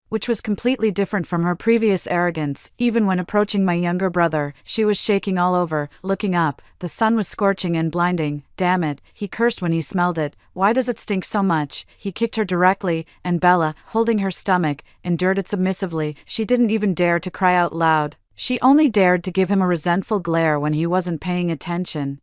which was completely different from her previous arrogance. Even when approaching my younger brother, she was shaking all over. Looking up, the sun was scorching and blinding. "Damn it," he cursed when he smelled it. "Why does it stink so much?" He kicked her directly, and Bella, holding her stomach, endured it submissively. She didn't even dare to cry out loud. She only dared to give him a resentful glare when he wasn't paying attention.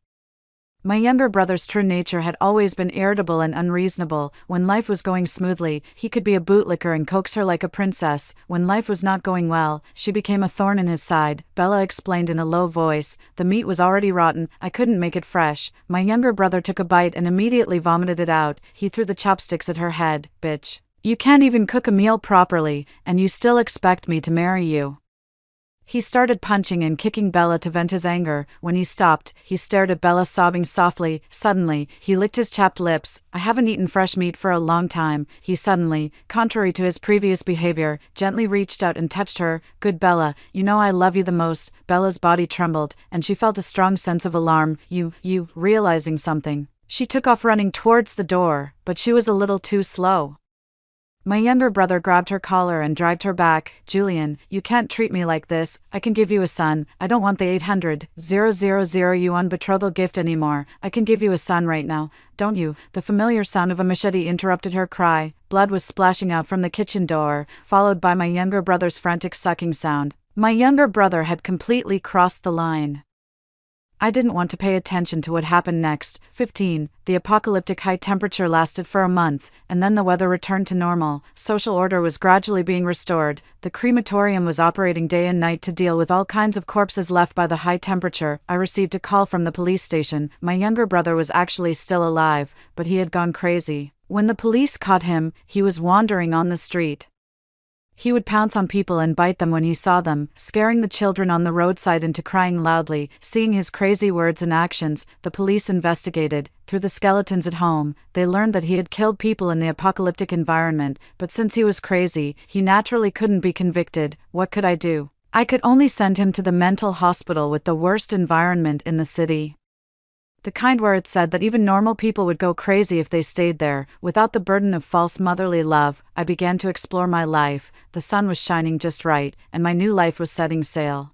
My younger brother's true nature had always been irritable and unreasonable. When life was going smoothly, he could be a bootlicker and coax her like a princess. When life was not going well, she became a thorn in his side. Bella explained in a low voice, "The meat was already rotten, I couldn't make it fresh." My younger brother took a bite and immediately vomited it out. He threw the chopsticks at her head. "Bitch. You can't even cook a meal properly, and you still expect me to marry you." He started punching and kicking Bella to vent his anger. When he stopped, he stared at Bella, sobbing softly. Suddenly, he licked his chapped lips. "I haven't eaten fresh meat for a long time." He suddenly, contrary to his previous behavior, gently reached out and touched her. "Good Bella, you know I love you the most." Bella's body trembled, and she felt a strong sense of alarm. You, realizing something. She took off running towards the door, but she was a little too slow. My younger brother grabbed her collar and dragged her back. "Julian, you can't treat me like this. I can give you a son. I don't want the 800,000 yuan betrothal gift anymore. I can give you a son right now, don't you?" The familiar sound of a machete interrupted her cry. Blood was splashing out from the kitchen door, followed by my younger brother's frantic sucking sound. My younger brother had completely crossed the line. I didn't want to pay attention to what happened next. 15. The apocalyptic high temperature lasted for a month, and then the weather returned to normal. Social order was gradually being restored. The crematorium was operating day and night to deal with all kinds of corpses left by the high temperature. I received a call from the police station. My younger brother was actually still alive, but he had gone crazy. When the police caught him, he was wandering on the street. He would pounce on people and bite them when he saw them, scaring the children on the roadside into crying loudly. Seeing his crazy words and actions, the police investigated. Through the skeletons at home, they learned that he had killed people in the apocalyptic environment, but since he was crazy, he naturally couldn't be convicted. What could I do? I could only send him to the mental hospital with the worst environment in the city. The kind where it said that even normal people would go crazy if they stayed there. Without the burden of false motherly love, I began to explore my life. The sun was shining just right, and my new life was setting sail.